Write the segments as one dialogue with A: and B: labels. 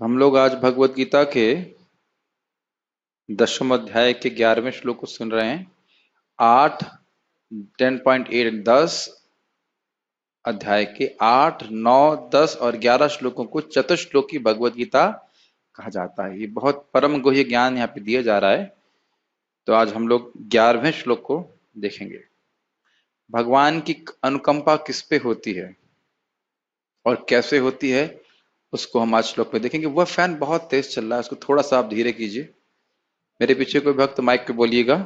A: हम लोग आज भगवत गीता के 10वें अध्याय के 11वें श्लोक को सुन रहे हैं। 8, 10.8, 10 अध्याय के 8, 9, 10 और 11 श्लोकों को चतुश्लोक की भगवत गीता कहा जाता है। ये बहुत परम गुह्य ज्ञान यहाँ पे दिया जा रहा है। तो आज हम लोग 11वें श्लोक को देखेंगे। भगवान की अनुकंपा किस पे होती है और कैसे होती है, उसको हम आज श्लोक में देखेंगे। वह फैन बहुत तेज चल रहा है, उसको थोड़ा सा आप धीरे कीजिए। मेरे पीछे कोई भक्त माइक पे बोलिएगा।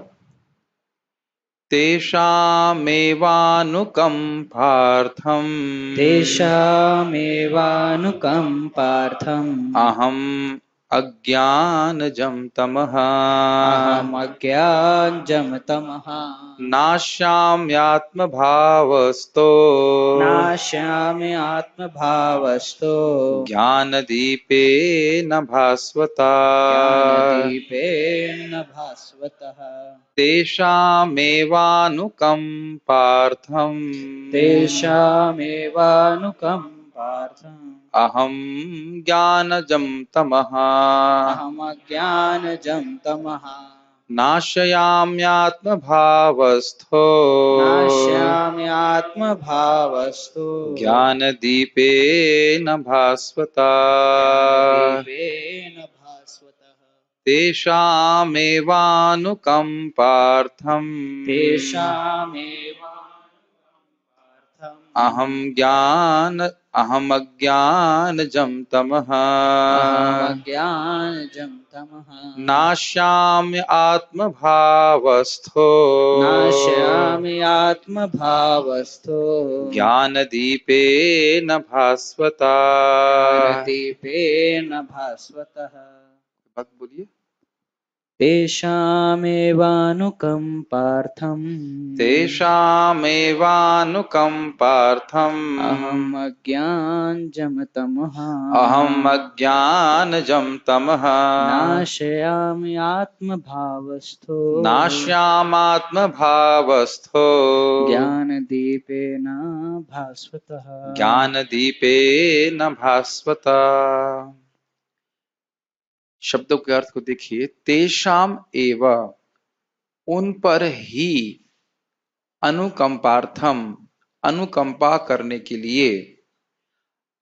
A: तेषामेवानुकंपार्थम्
B: तेषामेवानुकम्पार्थम्
A: अहम् अज्ञानजं तमः
B: अहमज्ञानजमतमः
A: नाश्याम्यात्मभावस्तो
B: नाश्यामि आत्मभावस्तो
A: ज्ञानदीपेन भास्वता।
B: ज्ञानदीपेन भास्वतः।
A: तेषामेवानुकंपार्थम्
B: तेषामेवानुकम्पार्थम्
A: अहं ज्ञानजं तमः
B: अहमज्ञानजमतमः
A: नाशयाम्यात्मभावस्थो
B: नाश्यामि आत्मभावस्तु
A: ज्ञानदीपेन भास्वता।
B: ज्ञानदीपेन भास्वतः।
A: तेषामेवानुकंपार्थम्
B: तेषामेवानुकम्पार्थम्
A: अहमज्ञानजं तमः
B: अहमज्ञानजमतमः
A: नाश्याम्य आत्मभावस्थो
B: नाश्यामि आत्मभावस्तु
A: ज्ञानदीपेन भास्वता।
B: ज्ञानदीपेन भास्वतः।
A: भक्त बोलिए।
B: तेषामेवानुकम्पार्थम्
A: तेषामेवानुकंपार्थम्
B: अहमज्ञानजमतमः
A: अहमज्ञानजं तमः
B: नाशयामि आत्मभावस्थो
A: नाश्यामात्मभावस्थो
B: ज्ञानदीपेन भास्वतः।
A: ज्ञानदीपेन भास्वता। शब्दों के अर्थ को देखिए। तेषाम एव, उन पर ही, अनुकंपार्थम, अनुकंपा करने के लिए,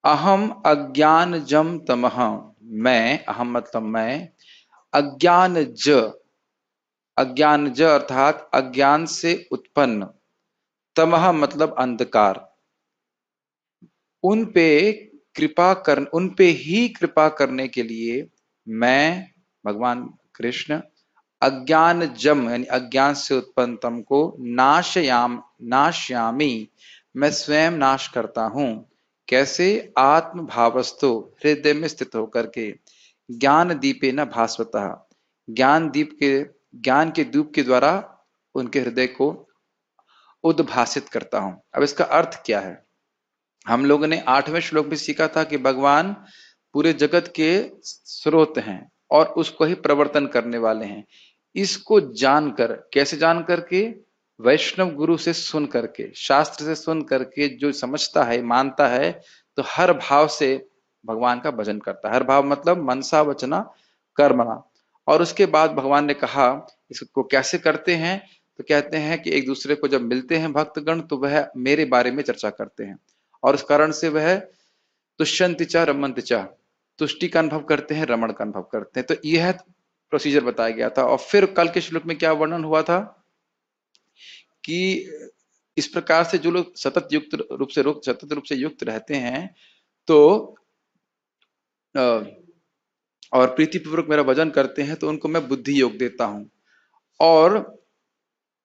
A: अहम अज्ञानजम तमः, मैं, अहम मतलब मैं, अज्ञानज, अज्ञानज अर्थात अज्ञान से उत्पन्न, तमः मतलब अंधकार, उन पे ही कृपा करने के लिए मैं भगवान कृष्ण अज्ञान जम यानी अज्ञान से उत्पन्न तम को नाशयामी, मैं स्वयं नाश करता हूं। कैसे? आत्म भावस्तु, हृदय में स्थित होकर के, ज्ञान दीपे न भास्वतः, ज्ञान के दीप के द्वारा उनके हृदय को उद्भासित करता हूं। अब इसका अर्थ क्या है? हम लोगों ने 8वें श्लोक में सीखा था कि भगवान पूरे जगत के स्रोत हैं और उसको ही प्रवर्तन करने वाले हैं। इसको जानकर, कैसे जान करके? वैष्णव गुरु से सुन करके, शास्त्र से सुन करके जो समझता है, मानता है, तो हर भाव से भगवान का भजन करता है। हर भाव मतलब मनसा वचना कर्मणा। और उसके बाद भगवान ने कहा इसको कैसे करते हैं, तो कहते हैं कि एक दूसरे को जब मिलते हैं भक्तगण तो वह मेरे बारे में चर्चा करते हैं और उस कारण से वह तुष्यंति च रमन्ति च, तुष्टि का अनुभव करते हैं, रमण का अनुभव करते हैं। तो यह प्रोसीजर बताया गया था। और फिर कल के श्लोक में क्या वर्णन हुआ था कि इस प्रकार से जो लोग सतत रूप से युक्त रहते हैं तो और प्रीतिपूर्वक मेरा भजन करते हैं तो उनको मैं बुद्धि योग देता हूं। और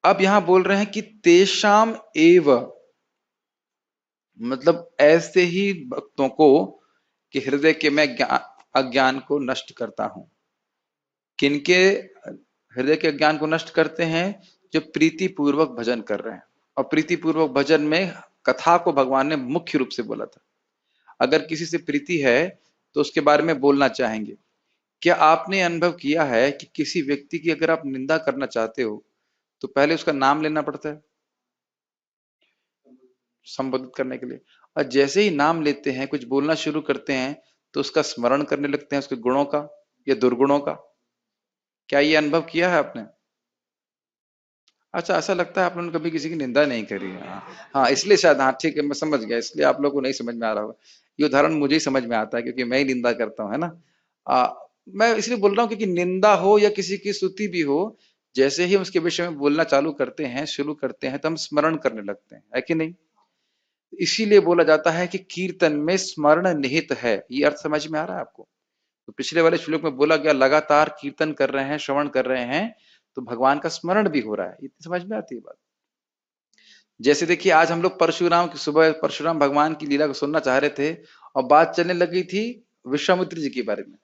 A: अब यहां बोल रहे हैं कि तेषाम एव, मतलब ऐसे ही भक्तों को कि हृदय के मैं अज्ञान को नष्ट करता हूं। किनके हृदय के अज्ञान को नष्ट करते हैं? जो प्रीति पूर्वक भजन कर रहे हैं। और प्रीति पूर्वक भजन में कथा को भगवान ने मुख्य रूप से बोला था। अगर किसी से प्रीति है तो उसके बारे में बोलना चाहेंगे। क्या आपने अनुभव किया है कि किसी व्यक्ति की अगर आप निंदा करना चाहते हो तो पहले उसका नाम लेना पड़ता है संबोधित करने के लिए, और जैसे ही नाम लेते हैं, कुछ बोलना शुरू करते हैं, तो उसका स्मरण करने लगते हैं, उसके गुणों का या दुर्गुणों का। क्या ये अनुभव किया है आपने? अच्छा, ऐसा लगता है आप लोगों ने कभी किसी की निंदा नहीं करी है। हाँ हाँ, इसलिए शायद, हाँ ठीक है, मैं समझ गया, इसलिए आप लोगों को नहीं समझ में आ रहा होगा। ये उदाहरण मुझे ही समझ में आता है क्योंकि मैं ही निंदा करता हूँ, है ना। आ, मैं इसलिए बोल रहा हूँ क्योंकि निंदा हो या किसी की स्तुति भी हो, जैसे ही हम उसके विषय में बोलना चालू करते हैं, शुरू करते हैं, तो हम स्मरण करने लगते हैं, है कि नहीं। इसीलिए बोला जाता है कि कीर्तन में स्मरण निहित है। ये अर्थ समझ में आ रहा है आपको? तो पिछले वाले श्लोक में बोला गया लगातार कीर्तन कर रहे हैं, श्रवण कर रहे हैं, तो भगवान का स्मरण भी हो रहा है। इतनी समझ में आती है बात। जैसे देखिए, आज हम लोग परशुराम की, सुबह परशुराम भगवान की लीला को सुनना चाह रहे थे और बात चलने लगी थी विश्वामित्र जी के बारे में,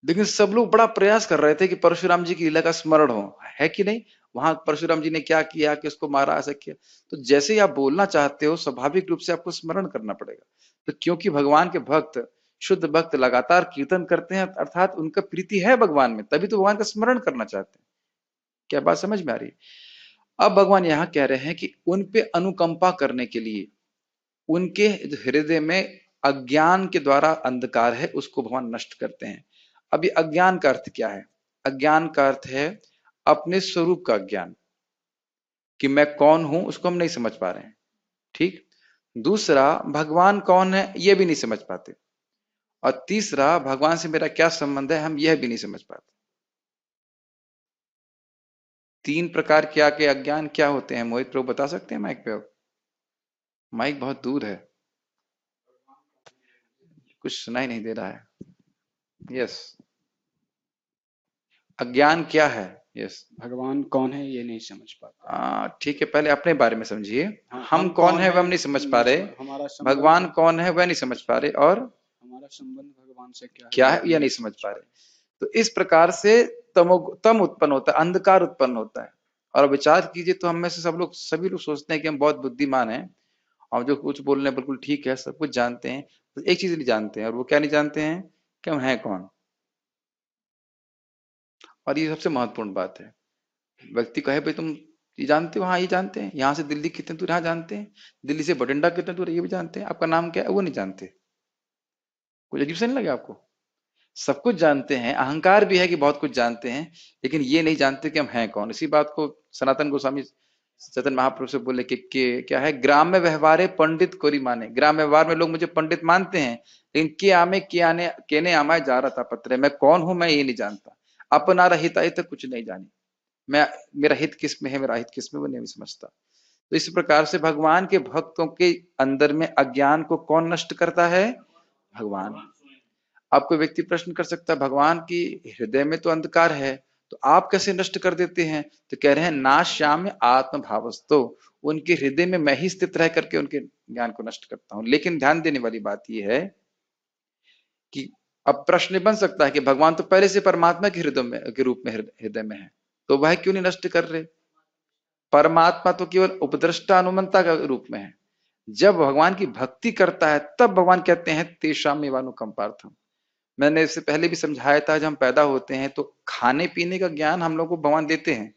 A: लेकिन सब लोग बड़ा प्रयास कर रहे थे कि परशुराम जी की लीला का स्मरण हो, है कि नहीं। वहां परशुराम जी ने क्या किया, कि उसको मारा, ऐसा किया। तो जैसे ही आप बोलना चाहते हो, स्वाभाविक रूप से आपको स्मरण करना पड़ेगा। तो क्योंकि भगवान के भक्त, शुद्ध भक्त लगातार कीर्तन करते हैं, अर्थात उनका प्रीति है भगवान में, तभी तो भगवान का स्मरण करना चाहते हैं। क्या बात समझ में आ रही है? अब भगवान यहाँ कह रहे हैं कि उन पे अनुकंपा करने के लिए, उनके हृदय में अज्ञान के द्वारा अंधकार है, उसको भगवान नष्ट करते हैं। अब ये अज्ञान का अर्थ क्या है? अज्ञान का अर्थ है अपने स्वरूप का ज्ञान, कि मैं कौन हूं, उसको हम नहीं समझ पा रहे हैं। ठीक। दूसरा, भगवान कौन है यह भी नहीं समझ पाते। और तीसरा, भगवान से मेरा क्या संबंध है, हम यह भी नहीं समझ पाते। तीन प्रकार के आके अज्ञान क्या होते हैं, मोहित प्रभु बता सकते हैं माइक पे? माइक बहुत दूर है, कुछ सुनाई नहीं दे रहा है। यस, अज्ञान क्या है? यस,
B: भगवान कौन है ये नहीं समझ पाते।
A: ठीक है, पहले अपने बारे में समझिए।
B: हाँ,
A: हम कौन है वह हम नहीं समझ पा रहे,
B: हमारा
A: भगवान
B: संबंध,
A: कौन है वह नहीं समझ पा रहे, और
B: हमारा संबंध भगवान से क्या है
A: क्या
B: ये
A: है
B: भी
A: यह
B: नहीं
A: नहीं समझ
B: समझ
A: पा
B: पाते।
A: रहे। तो इस प्रकार से तम उत्पन्न होता है, अंधकार उत्पन्न होता है। और विचार कीजिए तो हम में से सब लोग, सभी लोग सोचते हैं कि हम बहुत बुद्धिमान हैं और जो कुछ बोल रहे हैं बिल्कुल ठीक है, सब कुछ जानते हैं। तो एक चीज नहीं जानते हैं, और वो क्या नहीं जानते हैं, कि हम हैं कौन। और ये सबसे महत्वपूर्ण बात है। व्यक्ति कहे भाई तुम ये जानते हो, हाँ ये जानते हैं, यहाँ से दिल्ली कितने दूर, हाँ जानते हैं, दिल्ली से बठिंडा कितने दूर है, ये भी जानते हैं, आपका नाम क्या है वो नहीं जानते। कुछ अजीब सा नहीं लगे आपको? सब कुछ जानते हैं, अहंकार भी है कि बहुत कुछ जानते हैं, लेकिन ये नहीं जानते कि हम हैं कौन। इसी बात को सनातन गोस्वामी चैतन्य महाप्रभु से बोले कि क्या है, ग्राम में व्यवहारे पंडित कोरी माने। ग्राम व्यवहार में लोग मुझे पंडित मानते हैं, लेकिन के आमे के आने केने आमाय जा रहा था पत्र, मैं कौन हूं मैं ये नहीं जानता। अपना रहित हित कुछ नहीं जानी, मैं, मेरा हित किस में है, मेरा हित किस में, वो नहीं समझता। तो इस प्रकार से भगवान के भक्तों के अंदर में अज्ञान को कौन नष्ट करता है? भगवान। अब कोई व्यक्ति प्रश्न कर सकता है, भगवान की हृदय में तो अंधकार है, तो आप कैसे नष्ट कर देते हैं? तो कह रहे हैं नाश्याम्य आत्म भावस्तो, उनके हृदय में मैं ही स्थित रह करके उनके ज्ञान को नष्ट करता हूं। लेकिन ध्यान देने वाली बात यह है कि अब प्रश्न बन सकता है कि भगवान तो पहले से परमात्मा के हृदय में, के रूप में हृदय में है, तो वह क्यों नहीं नष्ट कर रहे? परमात्मा तो केवल उपद्रष्टा अनुमंता का रूप में है। जब भगवान की भक्ति करता है तब भगवान कहते हैं तेषाम एवानुकंपार्थम। मैंने इससे पहले भी समझाया था, जब हम पैदा होते हैं तो खाने पीने का ज्ञान हम लोग को भगवान देते हैं,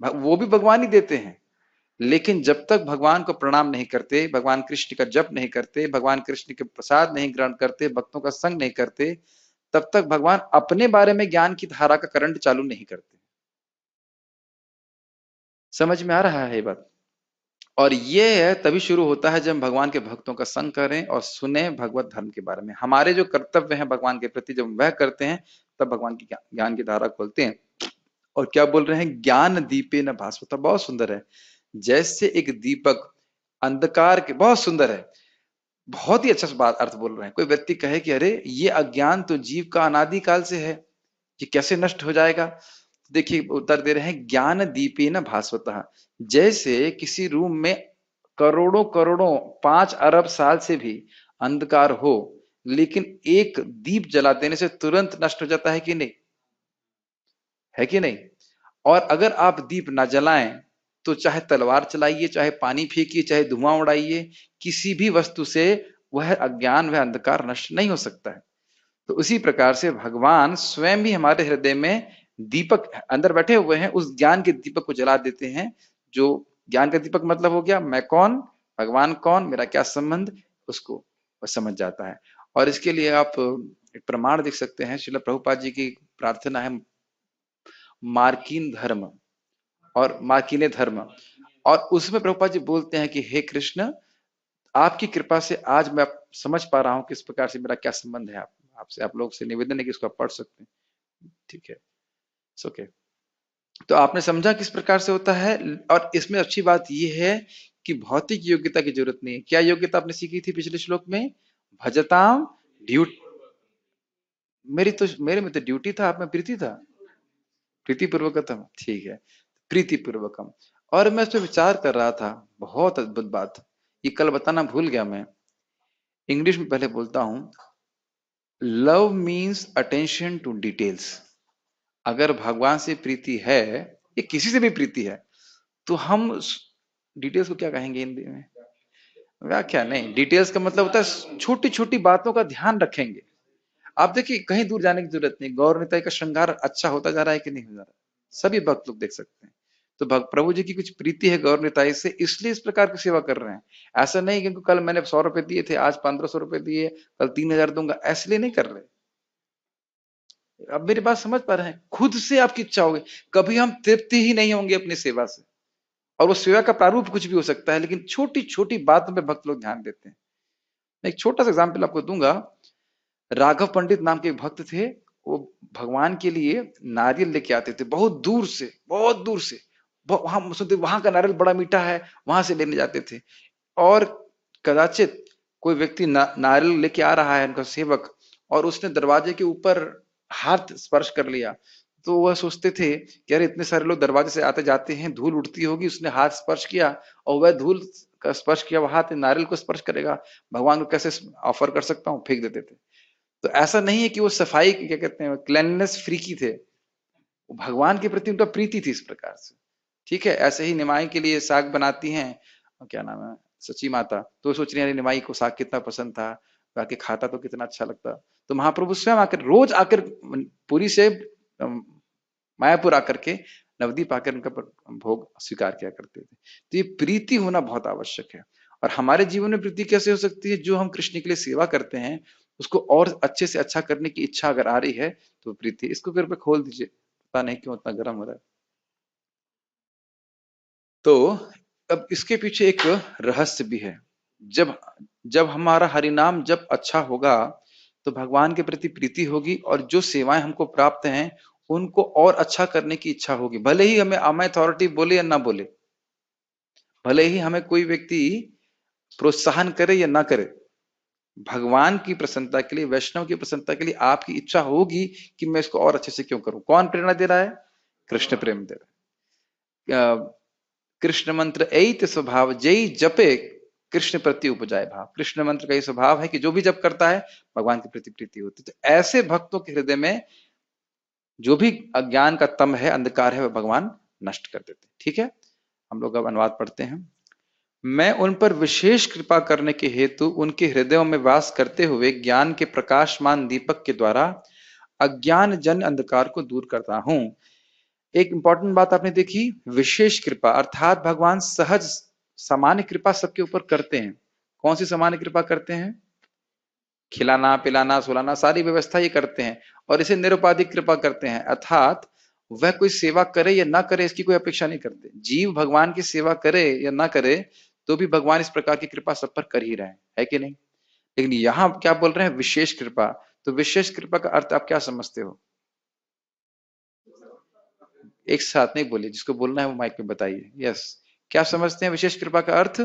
A: वो भी भगवान ही देते हैं। लेकिन जब तक भगवान को प्रणाम नहीं करते, भगवान कृष्ण का जप नहीं करते, भगवान कृष्ण के प्रसाद नहीं ग्रहण करते, भक्तों का संग नहीं करते, तब तक भगवान अपने बारे में ज्ञान की धारा का करंट चालू नहीं करते। समझ में आ रहा है ये बात? और ये तभी शुरू होता है जब भगवान के भक्तों का संग करें और सुने भगवत धर्म के बारे में। हमारे जो कर्तव्य हैं भगवान के प्रति जब वह करते हैं, तब भगवान की ज्ञान की धारा खोलते हैं। और क्या बोल रहे हैं, ज्ञान दीपे न भास्वता, बहुत सुंदर है। जैसे एक दीपक अंधकार के, बहुत सुंदर है, बहुत ही अच्छा बात अर्थ बोल रहे हैं। कोई व्यक्ति कहे कि अरे ये अज्ञान तो जीव का अनादि काल से है, ये कैसे नष्ट हो जाएगा? देखिए उत्तर दे रहे हैं, ज्ञान दीपे न भास्वता, जैसे किसी रूम में करोड़ों करोड़ों 5 अरब साल से भी अंधकार हो, लेकिन एक दीप जला देने से तुरंत नष्ट हो जाता है कि नहीं, है कि नहीं? और अगर आप दीप ना जलाएं तो चाहे तलवार चलाइए, चाहे पानी फेंकिए, चाहे धुआं उड़ाइए, किसी भी वस्तु से वह अज्ञान, वह अंधकार नष्ट नहीं हो सकता है। तो उसी प्रकार से भगवान स्वयं भी हमारे हृदय में दीपक अंदर बैठे हुए हैं, उस ज्ञान के दीपक को जला देते हैं। जो ज्ञान का दीपक मतलब हो गया मैं कौन, भगवान कौन, मेरा क्या संबंध, उसको वह समझ जाता है। और इसके लिए आप एक प्रमाण देख सकते हैं, श्रील प्रभुपाद जी की प्रार्थना है मार्किन धर्म और मार्किने धर्म, और उसमें प्रभुपाद जी बोलते हैं कि हे कृष्ण, आपकी कृपा से आज मैं समझ पा रहा हूं किस प्रकार से मेरा क्या संबंध है आपसे। आप लोग से निवेदन है कि इसको आप पढ़ सकते हैं, ठीक है, ओके। तो आपने समझा किस प्रकार से होता है। और इसमें अच्छी बात यह है कि भौतिक योग्यता की जरूरत नहीं है। क्या योग्यता आपने सीखी थी पिछले श्लोक में? भजताम ड्यूटी। मेरे में तो ड्यूटी था, आप में प्रीति था। प्रीति पूर्वकम, ठीक है, प्रीति पूर्वकम। और मैं उस पर विचार कर रहा था, बहुत अद्भुत बात, ये कल बताना भूल गया मैं, इंग्लिश में पहले बोलता हूं। Love means attention to details. अगर भगवान से प्रीति है, ये किसी से भी प्रीति है, तो हम डिटेल्स को क्या कहेंगे हिंदी में? व्याख्या नहीं, डिटेल्स का मतलब होता है छोटी छोटी बातों का ध्यान रखेंगे। आप देखिए, कहीं दूर जाने की जरूरत नहीं, गौर निताई का श्रृंगार अच्छा होता जा रहा है कि नहीं हो जा रहा, सभी भक्त लोग देख सकते हैं। तो प्रभु जी की कुछ प्रीति है गौर निताई से, इसलिए इस प्रकार की सेवा कर रहे हैं। ऐसा नहीं कि कल मैंने 100 रुपए दिए थे, आज 1500 रुपए दिए, कल 3000 दूंगा, ऐसे नहीं कर रहे। अब मेरी बात समझ पा रहे हैं? खुद से आपकी इच्छा होगी, कभी हम तृप्ति ही नहीं होंगे अपनी सेवा से। और वो सेवा का प्रारूप कुछ भी हो सकता है, लेकिन छोटी छोटी बातों पे भक्त लोग ध्यान देते हैं। एक छोटा सा एग्जाम्पल आपको दूंगा। राघव पंडित नाम के एक भक्त थे, वो भगवान के लिए नारियल लेके आते थे बहुत दूर से, बहुत दूर से। वहां सुनते वहां का नारियल बड़ा मीठा है, वहां से लेने जाते थे। और कदाचित कोई व्यक्ति नारियल लेके आ रहा है, उनका सेवक, और उसने दरवाजे के ऊपर हाथ स्पर्श कर लिया, तो वह सोचते थे कि अरे इतने सारे लोग दरवाजे से आते जाते हैं, धूल उड़ती होगी, उसने हाथ स्पर्श किया और वह धूल का स्पर्श किया, वह हाथ नारियल को स्पर्श करेगा, भगवान को कैसे ऑफर कर सकता हूँ, फेंक देते थे। तो ऐसा नहीं है कि वो सफाई, क्या कहते हैं, क्लेanलीनेस फ्रीकी थे, भगवान के प्रति उनका प्रीति थी इस प्रकार से। ठीक है, ऐसे ही निमाई के लिए साग बनाती हैं, क्या नाम है, सची माता, तो सोच रही है निमाई को साग कितना पसंद था, बाकी खाता तो कितना अच्छा लगता। तो महाप्रभु स्वयं आकर, रोज आकर पुरी से मायापुर आकर के नवदीप आकर उनका भोग स्वीकार किया करते थे। तो ये प्रीति होना बहुत आवश्यक है। और हमारे जीवन में प्रीति कैसे हो सकती है? जो हम कृष्ण के लिए सेवा करते हैं उसको और अच्छे से अच्छा करने की इच्छा अगर आ रही है तो प्रीति। इसको कृपया खोल दीजिए, पता नहीं क्यों इतना गर्म हो रहा है। तो अब इसके पीछे एक रहस्य भी है। जब जब हमारा हरिनाम जब अच्छा होगा तो भगवान के प्रति प्रीति होगी, और जो सेवाएं हमको प्राप्त हैं उनको और अच्छा करने की इच्छा होगी। भले ही हमें अथॉरिटी बोले या ना बोले, भले ही हमें कोई व्यक्ति प्रोत्साहन करे या ना करे, भगवान की प्रसन्नता के लिए, वैष्णव की प्रसन्नता के लिए आपकी इच्छा होगी कि मैं इसको और अच्छे से क्यों करूं। कौन प्रेरणा दे रहा है? कृष्ण प्रेम दे रहा है। कृष्ण मंत्र ऐत स्वभाव जय जपे कृष्ण प्रति उपजाए भाव। कृष्ण मंत्र का ये स्वभाव है कि जो भी जप करता है भगवान के प्रति प्रीति होती है। तो ऐसे भक्तों के हृदय में जो भी अज्ञान का तम है, अंधकार है, वह भगवान नष्ट कर देते। ठीक है, हम लोग अब अनुवाद पढ़ते हैं। मैं उन पर विशेष कृपा करने के हेतु उनके हृदयों में वास करते हुए ज्ञान के प्रकाशमान दीपक के द्वारा अज्ञान जन अंधकार को दूर करता हूं। एक इंपॉर्टेंट बात आपने देखी, विशेष कृपा, अर्थात भगवान सहज सामान्य कृपा सबके ऊपर करते हैं। कौन सी सामान्य कृपा करते हैं? खिलाना पिलाना सुलाना सारी व्यवस्था ये करते हैं, और इसे निरुपाधिक कृपा करते हैं, अर्थात वह कोई सेवा करे या ना करे इसकी कोई अपेक्षा नहीं करते। जीव भगवान की सेवा करे या ना करे तो भी भगवान इस प्रकार की कृपा सब पर कर ही रहे हैं, है कि नहीं? लेकिन यहां क्या बोल रहे हैं? विशेष कृपा। तो विशेष कृपा का अर्थ आप क्या समझते हो? एक साथ नहीं बोलिए, जिसको बोलना है वो माइक में बताइए। यस, क्या समझते हैं विशेष कृपा का अर्थ?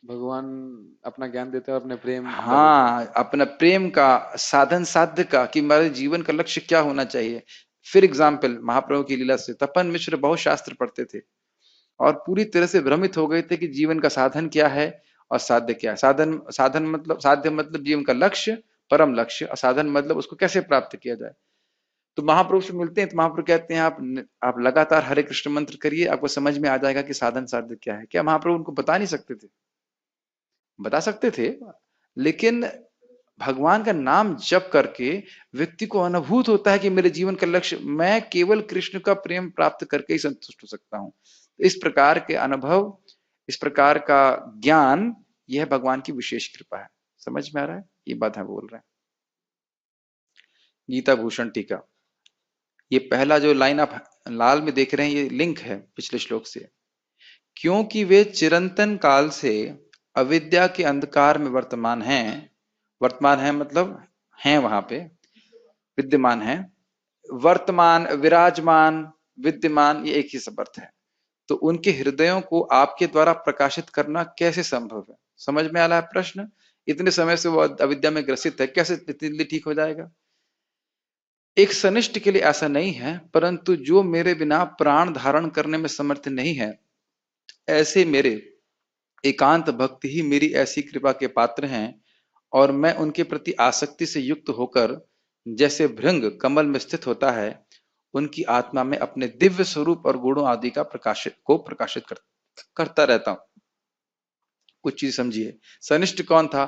B: भगवान अपना ज्ञान देते हैं, अपने प्रेम
A: हाँ, अपना प्रेम का साधन साध्य का, कि हमारे जीवन का लक्ष्य क्या होना चाहिए। फिर एग्जाम्पल महाप्रभु की लीला से, तपन मिश्र बहुत शास्त्र पढ़ते थे और पूरी तरह से भ्रमित हो गए थे कि जीवन का साधन क्या है और साध्य क्या है। साधन साधन मतलब, साध्य मतलब जीवन का लक्ष्य, परम लक्ष्य, और साधन मतलब उसको कैसे प्राप्त किया जाए। तो महाप्रभु से मिलते हैं तो महाप्रभु कहते हैं आप लगातार हरे कृष्ण मंत्र करिए, आपको समझ में आ जाएगा कि साधन साध्य क्या है। क्या महाप्रभु उनको बता नहीं सकते थे? बता सकते थे, लेकिन भगवान का नाम जप करके व्यक्ति को अनुभूत होता है कि मेरे जीवन का लक्ष्य, मैं केवल कृष्ण का प्रेम प्राप्त करके ही संतुष्ट हो सकता हूं। इस प्रकार के अनुभव, इस प्रकार का ज्ञान, यह भगवान की विशेष कृपा है। समझ में आ रहा है? ये बात हम बोल रहे हैं। गीता भूषण टीका, ये पहला जो लाइन आप लाल में देख रहे हैं, ये लिंक है पिछले श्लोक से। क्योंकि वे चिरंतन काल से अविद्या के अंधकार में वर्तमान हैं, वर्तमान है मतलब हैं वहां पे, विद्यमान है, वर्तमान, विराजमान, विद्यमान, ये एक ही सब अर्थ है। तो उनके हृदयों को आपके द्वारा प्रकाशित करना कैसे संभव है? समझ में आ रहा है प्रश्न? इतने समय से वो अविद्या में ग्रसित है, कैसे इतनी जल्दी ठीक हो जाएगा? एक सनिष्ठ के लिए ऐसा नहीं है, परंतु जो मेरे बिना प्राण धारण करने में समर्थ नहीं है, ऐसे मेरे एकांत भक्त ही मेरी ऐसी कृपा के पात्र हैं, और मैं उनके प्रति आसक्ति से युक्त होकर जैसे भृंग कमल में स्थित होता है, उनकी आत्मा में अपने दिव्य स्वरूप और गुणों आदि का प्रकाशित करता रहता हूं। कुछ चीज समझिए, सनिष्ठ कौन था?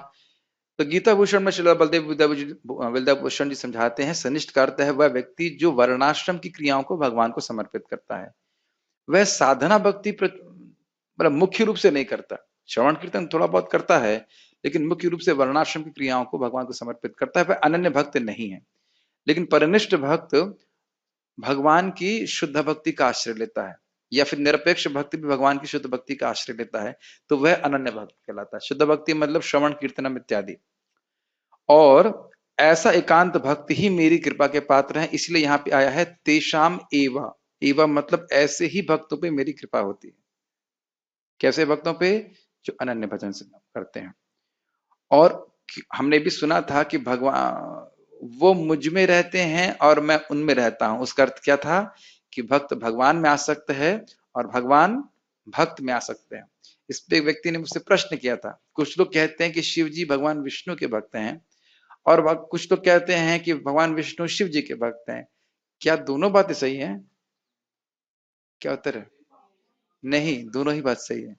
A: तो गीता भूषण में श्रील बलदेव विद्या भूषण जी समझाते हैं, सनिष्ठ का अर्थ है वह व्यक्ति जो वर्णाश्रम की क्रियाओं को भगवान को समर्पित करता है। वह साधना भक्ति मतलब मुख्य रूप से नहीं करता, श्रवण कीर्तन थोड़ा बहुत करता है, लेकिन मुख्य रूप से वर्णाश्रम की क्रियाओं को भगवान को समर्पित करता है। वह अनन्य भक्त नहीं है। लेकिन परनिष्ठ भक्त भगवान की शुद्ध भक्ति का आश्रय लेता है, या फिर निरपेक्ष भक्ति भी भगवान की शुद्ध भक्ति का आश्रय लेता है, तो वह अनन्य भक्त कहलाता है। शुद्ध भक्ति मतलब श्रवण कीर्तनम इत्यादि। और ऐसा एकांत भक्त ही मेरी कृपा के पात्र है, इसलिए यहाँ पे आया है तेषाम एवा। एवा मतलब ऐसे ही भक्तों पे मेरी कृपा होती है। कैसे भक्तों पे? जो अनन्य भजन से करते हैं। और हमने भी सुना था कि भगवान वो मुझ में रहते हैं और मैं उनमें रहता हूं। उसका अर्थ क्या था? कि भक्त भगवान में आसक्त है और भगवान भक्त में आसक्त है। इस पे एक व्यक्ति ने मुझसे प्रश्न किया था। कुछ लोग कहते हैं कि शिव जी भगवान विष्णु के भक्त हैं, और कुछ लोग कहते हैं कि भगवान विष्णु शिव जी के भक्त हैं। क्या दोनों बातें सही हैं? क्या उत्तर है? नहीं, दोनों ही बात सही है।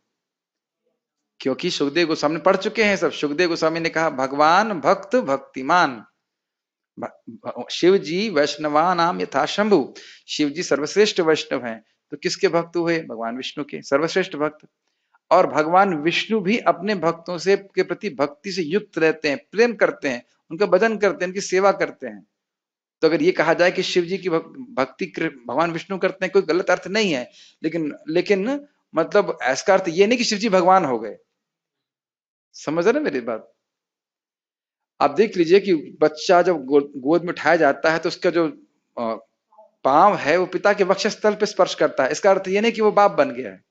A: क्योंकि सुखदेव गोस्वामी पढ़ चुके हैं सब। सुखदेव गोस्वामी ने कहा भगवान भक्त भक्तिमान, शिव जी वैष्णवा नाम यथा शंभु। शिव जी सर्वश्रेष्ठ वैष्णव हैं, तो किसके भक्त हुए? भगवान विष्णु के सर्वश्रेष्ठ भक्त। और भगवान विष्णु भी अपने भक्तों से के प्रति भक्ति से युक्त रहते हैं, प्रेम करते हैं, उनका भजन करते हैं, उनकी सेवा करते हैं। तो अगर ये कहा जाए कि शिव जी की भक्ति भगवान विष्णु करते हैं, कोई गलत अर्थ नहीं है। लेकिन लेकिन मतलब ऐसा अर्थ ये नहीं कि शिव जी भगवान हो गए। समझ रहे ना मेरी बात? आप देख लीजिए कि बच्चा जब गोद में उठाया जाता है तो उसका जो पांव है वो पिता के वक्षस्थल पे स्पर्श करता है। इसका अर्थ ये नहीं कि वो बाप बन गया है।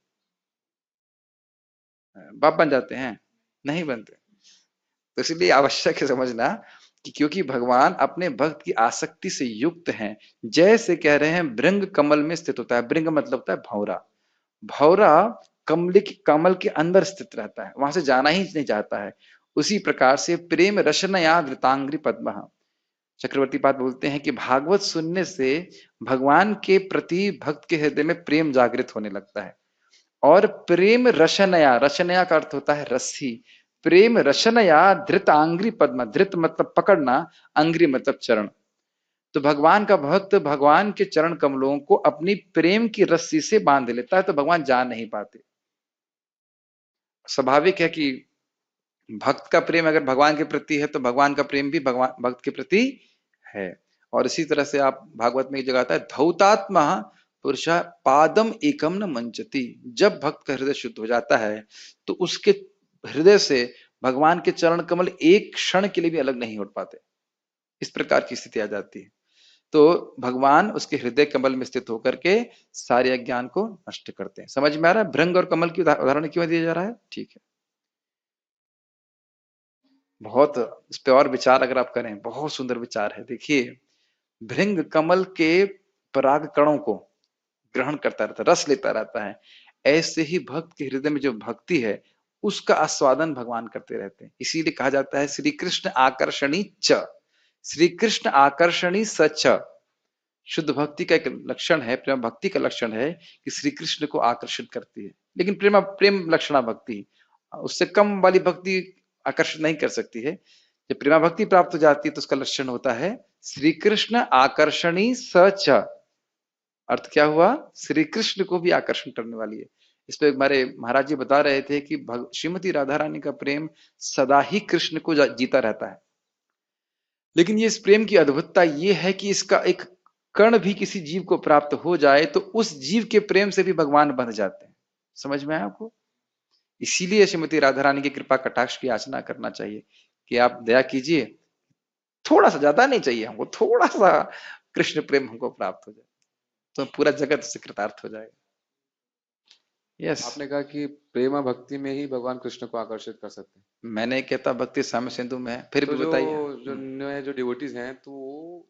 A: बाप बन जाते हैं? नहीं बनते। तो इसलिए आवश्यक है समझना कि क्योंकि भगवान अपने भक्त की आसक्ति से युक्त हैं। जैसे कह रहे हैं भृंग कमल में स्थित होता है। भृंग मतलब होता है भौरा। भौरा कमल के अंदर स्थित रहता है, वहां से जाना ही नहीं चाहता है। उसी प्रकार से प्रेम रशनया धृतांग्री पद्म। चक्रवर्ती पाद बोलते हैं कि भागवत सुनने से भगवान के प्रति भक्त के हृदय में प्रेम जागृत होने लगता है। और प्रेम रशनया, रशनया का अर्थ होता है रस्सी। प्रेम रशनया धृतांग्री पद्म, धृत मतलब पकड़ना, अंग्री मतलब चरण। तो भगवान का भक्त भगवान के चरण कमलों को अपनी प्रेम की रस्सी से बांध लेता है, तो भगवान जा नहीं पाते। स्वाभाविक है कि भक्त का प्रेम अगर भगवान के प्रति है, तो भगवान का प्रेम भी भगवान भक्त के प्रति है। और इसी तरह से आप भागवत में एक जगह आता है धौतात्मा पुरुषा पादम एकम न मंचती। जब भक्त का हृदय शुद्ध हो जाता है तो उसके हृदय से भगवान के चरण कमल एक क्षण के लिए भी अलग नहीं उठ पाते। इस प्रकार की स्थिति आ जाती है। तो भगवान उसके हृदय कमल में स्थित होकर के सारे अज्ञान को नष्ट करते हैं। समझ में आ रहा है भृंग और कमल की उदाहरण क्यों दिया जा रहा है? ठीक है। बहुत इस पे और विचार अगर आप करें, बहुत सुंदर विचार है। देखिए, भृंग कमल के पराग कणों को ग्रहण करता रहता है, रस लेता रहता है। ऐसे ही भक्त के हृदय में जो भक्ति है उसका आस्वादन भगवान करते रहते हैं। इसीलिए कहा जाता है श्री कृष्ण आकर्षणी च, श्री कृष्ण आकर्षणी सच। शुद्ध भक्ति का एक लक्षण है, प्रेम भक्ति का लक्षण है कि श्री कृष्ण को आकर्षित करती है। लेकिन प्रेम लक्षणा भक्ति, उससे कम वाली भक्ति आकर्षित नहीं कर सकती है। जब प्रेमा भक्ति प्राप्त हो जाती है तो उसका लक्षण होता है श्री कृष्ण आकर्षणी सच। अर्थ क्या हुआ? श्री कृष्ण को भी आकर्षण करने वाली है। इस पे हमारे महाराज जी बता रहे थे कि श्रीमती राधा रानी का प्रेम सदा ही कृष्ण को जीता रहता है। लेकिन ये इस प्रेम की अद्भुतता ये है कि इसका एक कण भी किसी जीव को प्राप्त हो जाए तो उस जीव के प्रेम से भी भगवान बंध जाते हैं। समझ में आया आपको? इसीलिए श्रीमती राधा रानी की कृपा कटाक्ष की याचना करना चाहिए कि आप दया कीजिए, थोड़ा सा, ज्यादा नहीं चाहिए हमको, थोड़ा सा कृष्ण प्रेम हमको प्राप्त हो जाए तो पूरा जगत उससे कृतार्थ हो जाएगा। यस।
B: आपने कहा कि प्रेम भक्ति में ही भगवान कृष्ण को आकर्षित कर सकते हैं।
A: मैंने कहता भक्ति साम्य सिंधु में है, फिर
B: तो
A: भी
B: जो
A: बताइए।
B: जो नए जो डिवोटीज हैं तो वो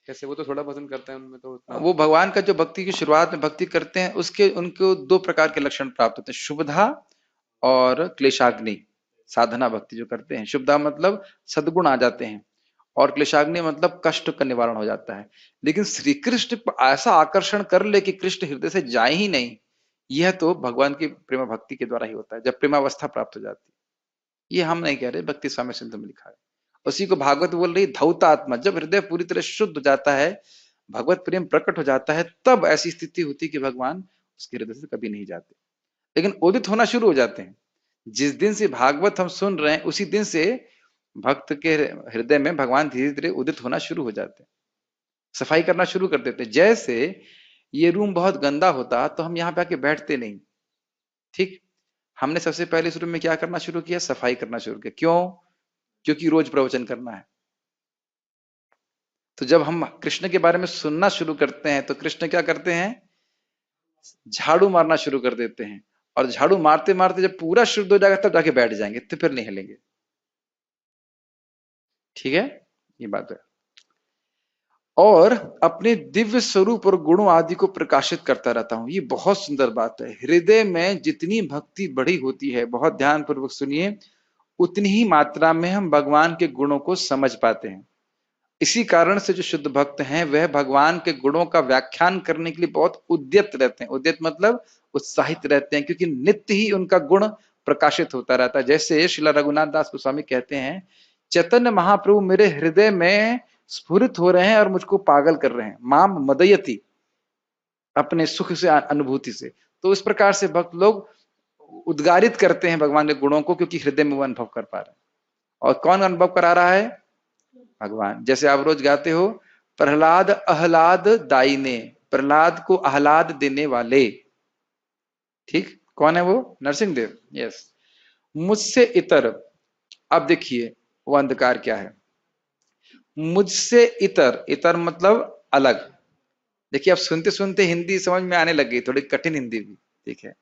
B: कैसे, वो तो थोड़ा पसंद करते हैं, उनमें तो उतना।
A: वो भगवान का जो भक्ति की शुरुआत में भक्ति करते हैं उसके उनको दो प्रकार के लक्षण प्राप्त होते हैं, शुभधा और क्लेशाग्नि। साधना भक्ति जो करते हैं, शुभधा मतलब सद्गुण आ जाते हैं, और क्लेशाग्नि मतलब कष्ट का निवारण हो जाता है। लेकिन श्री कृष्ण ऐसा आकर्षण कर ले कि कृष्ण हृदय से जाए ही नहीं, यह तो भगवान की प्रेम भक्ति के द्वारा ही होता है, जब प्रेमावस्था प्राप्त हो जाती है। ये हम नहीं कह रहे, भक्ति स्वामी सिंधु में लिखा है। उसी को भागवत बोल रही धौता आत्मा, जब हृदय पूरी तरह शुद्ध हो जाता है, भगवत प्रेम प्रकट हो जाता है, तब ऐसी स्थिति होती है कि भगवान उसके हृदय से कभी नहीं जाते, लेकिन उदित होना शुरू हो जाते हैं। जिस दिन से भागवत हम सुन रहे हैं उसी दिन से भक्त के हृदय में भगवान धीरे धीरे उदित होना शुरू हो जाते हैं, सफाई करना शुरू कर देते हैं। जैसे ये रूम बहुत गंदा होता तो हम यहाँ पे आके बैठते नहीं, ठीक? हमने सबसे पहले इस रूम में क्या करना शुरू किया? सफाई करना शुरू किया। क्यों? क्योंकि रोज प्रवचन करना है। तो जब हम कृष्ण के बारे में सुनना शुरू करते हैं तो कृष्ण क्या करते हैं? झाड़ू मारना शुरू कर देते हैं, और झाड़ू मारते मारते जब पूरा शुद्ध हो जाएगा तब जाके बैठ जाएंगे, तो फिर नहीं हिलेंगे। ठीक है, ये बात है। और अपने दिव्य स्वरूप और गुणों आदि को प्रकाशित करता रहता हूं, ये बहुत सुंदर बात है। हृदय में जितनी भक्ति बड़ी होती है, बहुत ध्यान पूर्वक सुनिए, उतनी ही मात्रा में हम भगवान के गुणों को समझ पाते हैं। इसी कारण से जो शुद्ध भक्त हैं वह भगवान के गुणों का व्याख्यान करने के लिए बहुत उद्यत रहते हैं। उद्यत मतलब उत्साहित रहते हैं, क्योंकि नित्य ही उनका गुण प्रकाशित होता रहता है। जैसे श्रीला रघुनाथ दास गोस्वामी कहते हैं, चैतन्य महाप्रभु मेरे हृदय में स्फुरित हो रहे हैं और मुझको पागल कर रहे हैं, माम मदयति, अपने सुख से, अनुभूति से। तो इस प्रकार से भक्त लोग उद्गारित करते हैं भगवान के गुणों को, क्योंकि हृदय में वो अनुभव कर पा रहे हैं। और कौन अनुभव करा रहा है? भगवान। जैसे आप रोज गाते हो, प्रहलाद आह्लाद दायिने, प्रहलाद को आह्लाद देने वाले, ठीक? कौन है वो? नरसिंह देव। यस। मुझसे इतर, अब देखिए वो अंधकार क्या है। मुझसे इतर, इतर मतलब अलग। देखिए, अब सुनते सुनते हिंदी समझ में आने लग गई, थोड़ी कठिन हिंदी भी, ठीक है।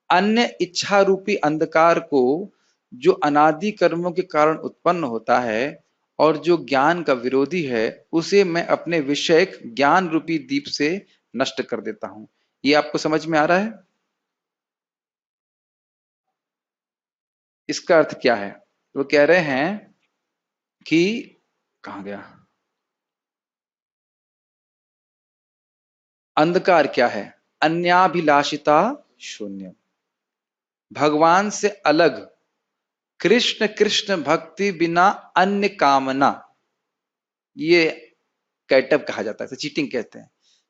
A: अन्य इच्छा रूपी अंधकार को, जो अनादि कर्मों के कारण उत्पन्न होता है और जो ज्ञान का विरोधी है, उसे मैं अपने विषयक ज्ञान रूपी दीप से नष्ट कर देता हूं। ये आपको समझ में आ रहा है? इसका अर्थ क्या है? वो कह रहे हैं कि, कहां गया, अंधकार क्या है? अन्याभिलाषिता शून्य, भगवान से अलग, कृष्ण कृष्ण भक्ति बिना अन्य कामना, ये कैटअप कहा जाता है, इसे चीटिंग कहते हैं।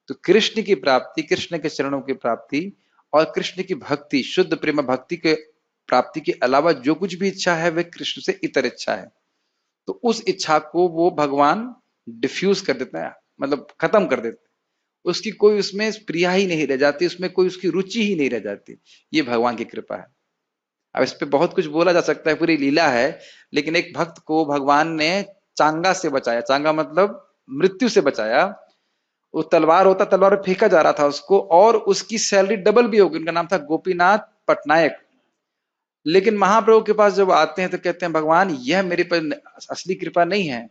A: तो कृष्ण की प्राप्ति, कृष्ण के चरणों की प्राप्ति और कृष्ण की भक्ति, शुद्ध प्रेम भक्ति के प्राप्ति के अलावा जो कुछ भी इच्छा है वह कृष्ण से इतर इच्छा है। तो उस इच्छा को वो भगवान डिफ्यूज कर देता है, मतलब खत्म कर देते हैं। उसकी कोई उसमें प्रिया ही नहीं रह जाती, उसमें कोई उसकी रुचि ही नहीं रह जाती। ये भगवान की कृपा है। अब इस पे बहुत कुछ बोला जा सकता है, पूरी लीला है, लेकिन एक भक्त को भगवान ने चांगा से बचाया। चांगा मतलब मृत्यु से बचाया। वो तलवार होता, तलवार फेंका जा रहा था उसको, और उसकी सैलरी डबल भी होगी। उनका नाम था गोपीनाथ पटनायक। लेकिन महाप्रभु के पास जब आते हैं तो कहते हैं, भगवान यह मेरे पर असली कृपा नहीं है,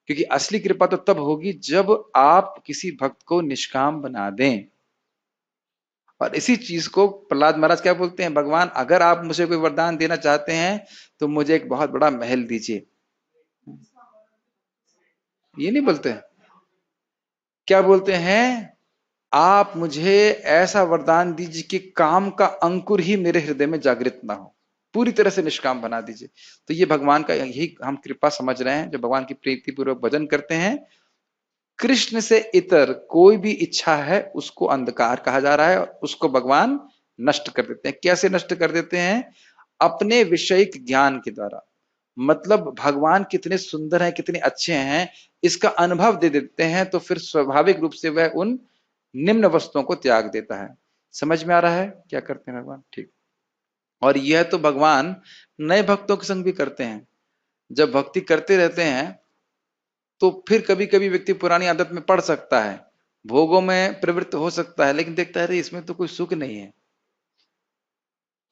A: क्योंकि असली कृपा तो तब होगी जब आप किसी भक्त को निष्काम बना दें। और इसी चीज को प्रहलाद महाराज क्या बोलते हैं, भगवान अगर आप मुझे कोई वरदान देना चाहते हैं तो मुझे एक बहुत बड़ा महल दीजिए। ये नहीं बोलते हैं, क्या बोलते हैं, आप मुझे ऐसा वरदान दीजिए कि काम का अंकुर ही मेरे हृदय में जागृत ना हो, पूरी तरह से निष्काम बना दीजिए। तो ये भगवान का यही हम कृपा समझ रहे हैं, जो भगवान की प्रीति पूर्वक भजन करते हैं। कृष्ण से इतर कोई भी इच्छा है उसको अंधकार कहा जा रहा है, और उसको भगवान नष्ट कर देते हैं। कैसे नष्ट कर देते हैं? अपने विषयिक ज्ञान के द्वारा। मतलब भगवान कितने सुंदर हैं, कितने अच्छे हैं, इसका अनुभव दे देते हैं, तो फिर स्वाभाविक रूप से वह उन निम्न वस्तुओं को त्याग देता है। समझ में आ रहा है क्या करते हैं भगवान? ठीक। और यह तो भगवान नए भक्तों के संग भी करते हैं। जब भक्ति करते रहते हैं तो फिर कभी कभी व्यक्ति पुरानी आदत में पड़ सकता है, भोगों में प्रवृत्त हो सकता है, लेकिन देखता है अरे इसमें तो कोई सुख नहीं है,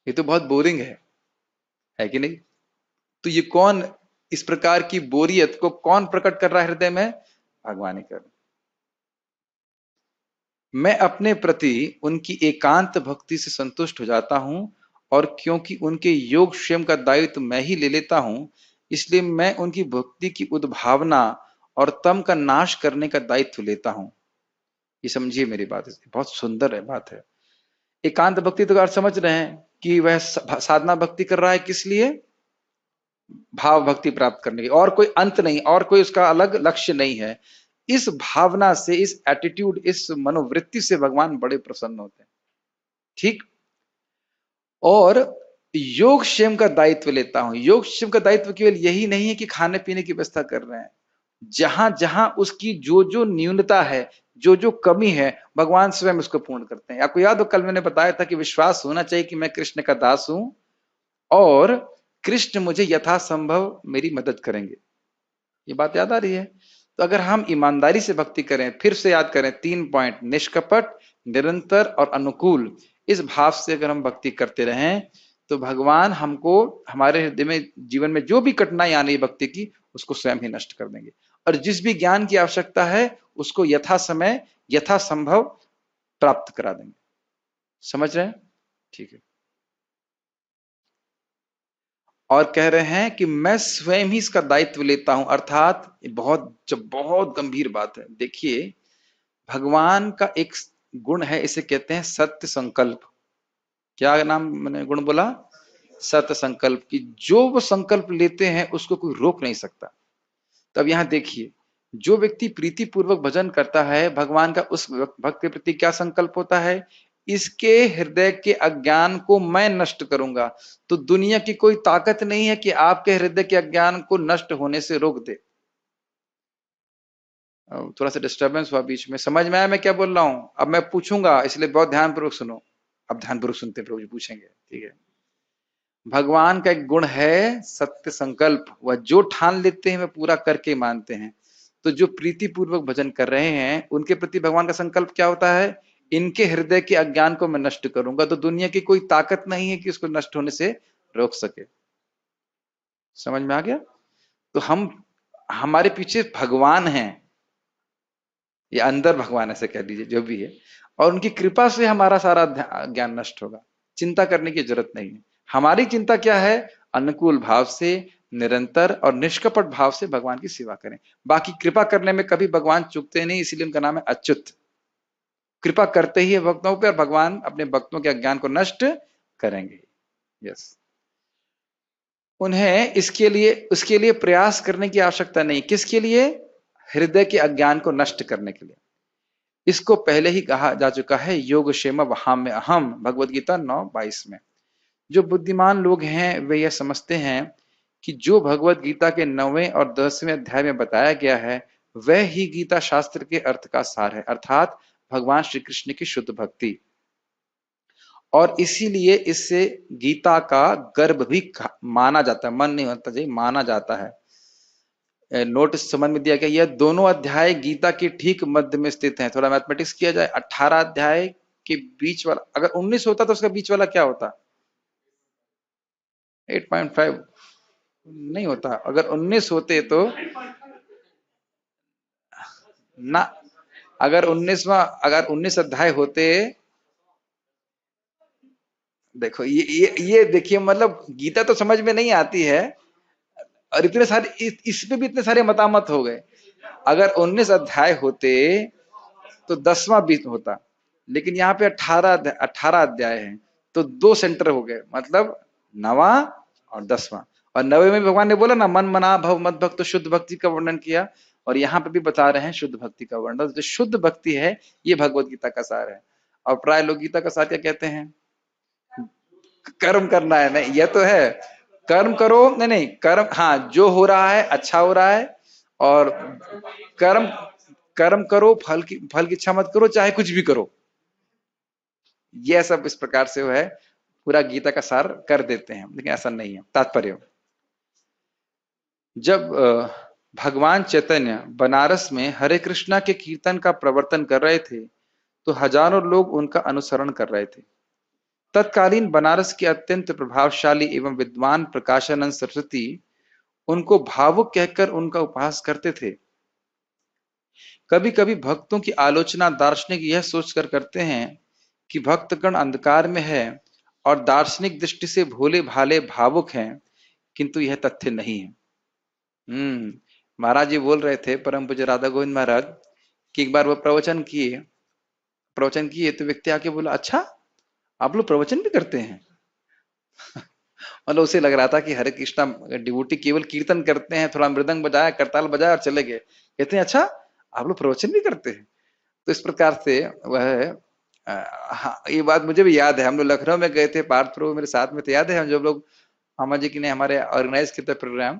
A: ये तो बहुत बोरिंग है कि नहीं? तो ये कौन, इस प्रकार की बोरियत को कौन प्रकट कर रहा है हृदय में? भगवान ही कर। मैं अपने प्रति उनकी एकांत भक्ति से संतुष्ट हो जाता हूं, और क्योंकि उनके योग क्षेम का दायित्व मैं ही ले लेता हूं, इसलिए मैं उनकी भक्ति की उद्भावना और तम का नाश करने का दायित्व लेता हूं। ये समझिए मेरी बात, बहुत सुंदर है बात है। एकांत भक्ति तो आप समझ रहे हैं कि वह साधना भक्ति कर रहा है किस लिए? भाव भक्ति प्राप्त करने की, और कोई अंत नहीं, और कोई उसका अलग लक्ष्य नहीं है। इस भावना से, इस एटीट्यूड, इस मनोवृत्ति से भगवान बड़े प्रसन्न होते हैं। ठीक। और योगक्षेम का दायित्व लेता हूं। योगक्षेम का दायित्व केवल यही नहीं है कि खाने पीने की व्यवस्था कर रहे हैं, जहां जहां उसकी जो जो न्यूनता है, जो जो कमी है, भगवान स्वयं उसको पूर्ण करते हैं। आपको याद हो कल मैंने बताया था कि विश्वास होना चाहिए कि मैं कृष्ण का दास हूं और कृष्ण मुझे यथासंभव मेरी मदद करेंगे। ये बात याद आ रही है? तो अगर हम ईमानदारी से भक्ति करें, फिर से याद करें 3 पॉइंट, निष्कपट, निरंतर और अनुकूल, इस भाव से अगर हम भक्ति करते रहें तो भगवान हमको हमारे हृदय में, जीवन में जो भी कठिनाई आनी है भक्ति की, उसको स्वयं ही नष्ट कर देंगे। और जिस भी ज्ञान की आवश्यकता है उसको यथा समय, यथा संभव प्राप्त करा देंगे। समझ रहे हैं? ठीक है। और कह रहे हैं कि मैं स्वयं ही इसका दायित्व लेता हूं, अर्थात बहुत गंभीर बात है। देखिए, भगवान का एक गुण है, इसे कहते हैं सत्य संकल्प। क्या नाम मैंने गुण बोला? सत्य संकल्प। की जो वो संकल्प लेते हैं उसको कोई रोक नहीं सकता। तब यहां देखिए, जो व्यक्ति प्रीति पूर्वक भजन करता है भगवान का, उस भक्त के प्रति क्या संकल्प होता है? इसके हृदय के अज्ञान को मैं नष्ट करूंगा। तो दुनिया की कोई ताकत नहीं है कि आपके हृदय के अज्ञान को नष्ट होने से रोक दे। थोड़ा सा डिस्टर्बेंस हुआ बीच में, समझ में आया मैं क्या बोल रहा हूं? अब मैं पूछूंगा, इसलिए बहुत ध्यानपूर्वक सुनो। अब ध्यानपूर्वक सुनते प्रभु जी पूछेंगे, ठीक है? भगवान का एक गुण है सत्य संकल्प। वह जो ठान लेते हैं वह पूरा करके मानते हैं। तो जो प्रीति पूर्वक भजन कर रहे हैं उनके प्रति भगवान का संकल्प क्या होता है? इनके हृदय के अज्ञान को मैं नष्ट करूंगा। तो दुनिया की कोई ताकत नहीं है कि उसको नष्ट होने से रोक सके। समझ में आ गया? तो हम, हमारे पीछे भगवान हैं, या अंदर भगवान ऐसे कह लीजिए, जो भी है, और उनकी कृपा से हमारा सारा ज्ञान नष्ट होगा। चिंता करने की जरूरत नहीं है। हमारी चिंता क्या है? अनुकूल भाव से, निरंतर और निष्कपट भाव से भगवान की सेवा करें। बाकी कृपा करने में कभी भगवान चूकते नहीं, इसीलिए उनका नाम है अच्युत। कृपा करते ही है भक्तों पर, भगवान अपने भक्तों के अज्ञान को नष्ट करेंगे। यस। उन्हें इसके लिए, उसके लिए प्रयास करने की आवश्यकता नहीं। किसके लिए? हृदय के अज्ञान को नष्ट करने के लिए। इसको पहले ही कहा जा चुका है, योग क्षेम वहां में अहम, भगवद गीता 9:22 में। जो बुद्धिमान लोग हैं वे यह समझते हैं कि जो भगवद गीता के 9वें और 10वें अध्याय में बताया गया है वह ही गीता शास्त्र के अर्थ का सार है, अर्थात भगवान श्री कृष्ण की शुद्ध भक्ति। और इसीलिए इससे गीता का गर्भ भी माना जाता है, मन नहीं होता जी, माना जाता है। नोट समझ में दिया गया, यह दोनों अध्याय गीता के ठीक मध्य में स्थित हैं। थोड़ा मैथमेटिक्स किया जाए, 18 अध्याय के बीच वाला, अगर 19 होता तो उसका बीच वाला क्या होता? 8.5 नहीं होता। अगर 19 होते तो ना, अगर 19 अध्याय होते, देखो ये देखिए, मतलब गीता तो समझ में नहीं आती है, और इतने सारे इस पे भी इतने सारे मतामत हो गए। अगर 19 अध्याय होते तो 10वां बीच होता, लेकिन यहाँ पे 18 अध्याय है, तो 2 सेंटर हो गए, मतलब 9वां और 10वां। और 9वें में भगवान ने बोला ना, मन मना भव मद भक्त, शुद्ध भक्ति का वर्णन किया। और यहाँ पे भी बता रहे हैं शुद्ध भक्ति का वर्णन। जो शुद्ध भक्ति है ये भगवत गीता का सार है। और प्राय लोग गीता का सार क्या कहते हैं? कर्म करना है, नहीं यह तो है, कर्म करो, नहीं नहीं कर्म, हाँ जो हो रहा है अच्छा हो रहा है, और कर्म, कर्म करो, फल की इच्छा मत करो, चाहे कुछ भी करो। यह सब इस प्रकार से वो है, पूरा गीता का सार कर देते हैं, लेकिन ऐसा नहीं है तात्पर्य। जब भगवान चैतन्य बनारस में हरे कृष्णा के कीर्तन का प्रवर्तन कर रहे थे, तो हजारों लोग उनका अनुसरण कर रहे थे। तत्कालीन बनारस के अत्यंत प्रभावशाली एवं विद्वान प्रकाशानंद सरस्वती उनको भावुक कहकर उनका उपहास करते थे। कभी कभी भक्तों की आलोचना दार्शनिक यह सोचकर करते हैं कि भक्तगण अंधकार में है और दार्शनिक दृष्टि से भोले भाले भावुक हैं, किंतु यह तथ्य नहीं है। महाराज जी बोल रहे थे, परम पूज्य राधा गोविंद महाराज, कि एक बार वो प्रवचन किए तो व्यक्ति आके बोला, अच्छा आप लोग प्रवचन भी करते हैं? मतलब उसे लग रहा था कि हरे कृष्णा डिवोटी केवल कीर्तन करते हैं, थोड़ा मृदंग बजाया, करताल बजाया और चले गए। कहते हैं अच्छा आप लोग प्रवचन भी करते हैं? तो इस प्रकार से वह हाँ, ये बात मुझे भी याद है, हम लोग लखनऊ में गए थे, पार्थ प्रभु मेरे साथ में थे, याद है हम जब लोग मामा जी की ने हमारे ऑर्गेनाइज किया था प्रोग्राम,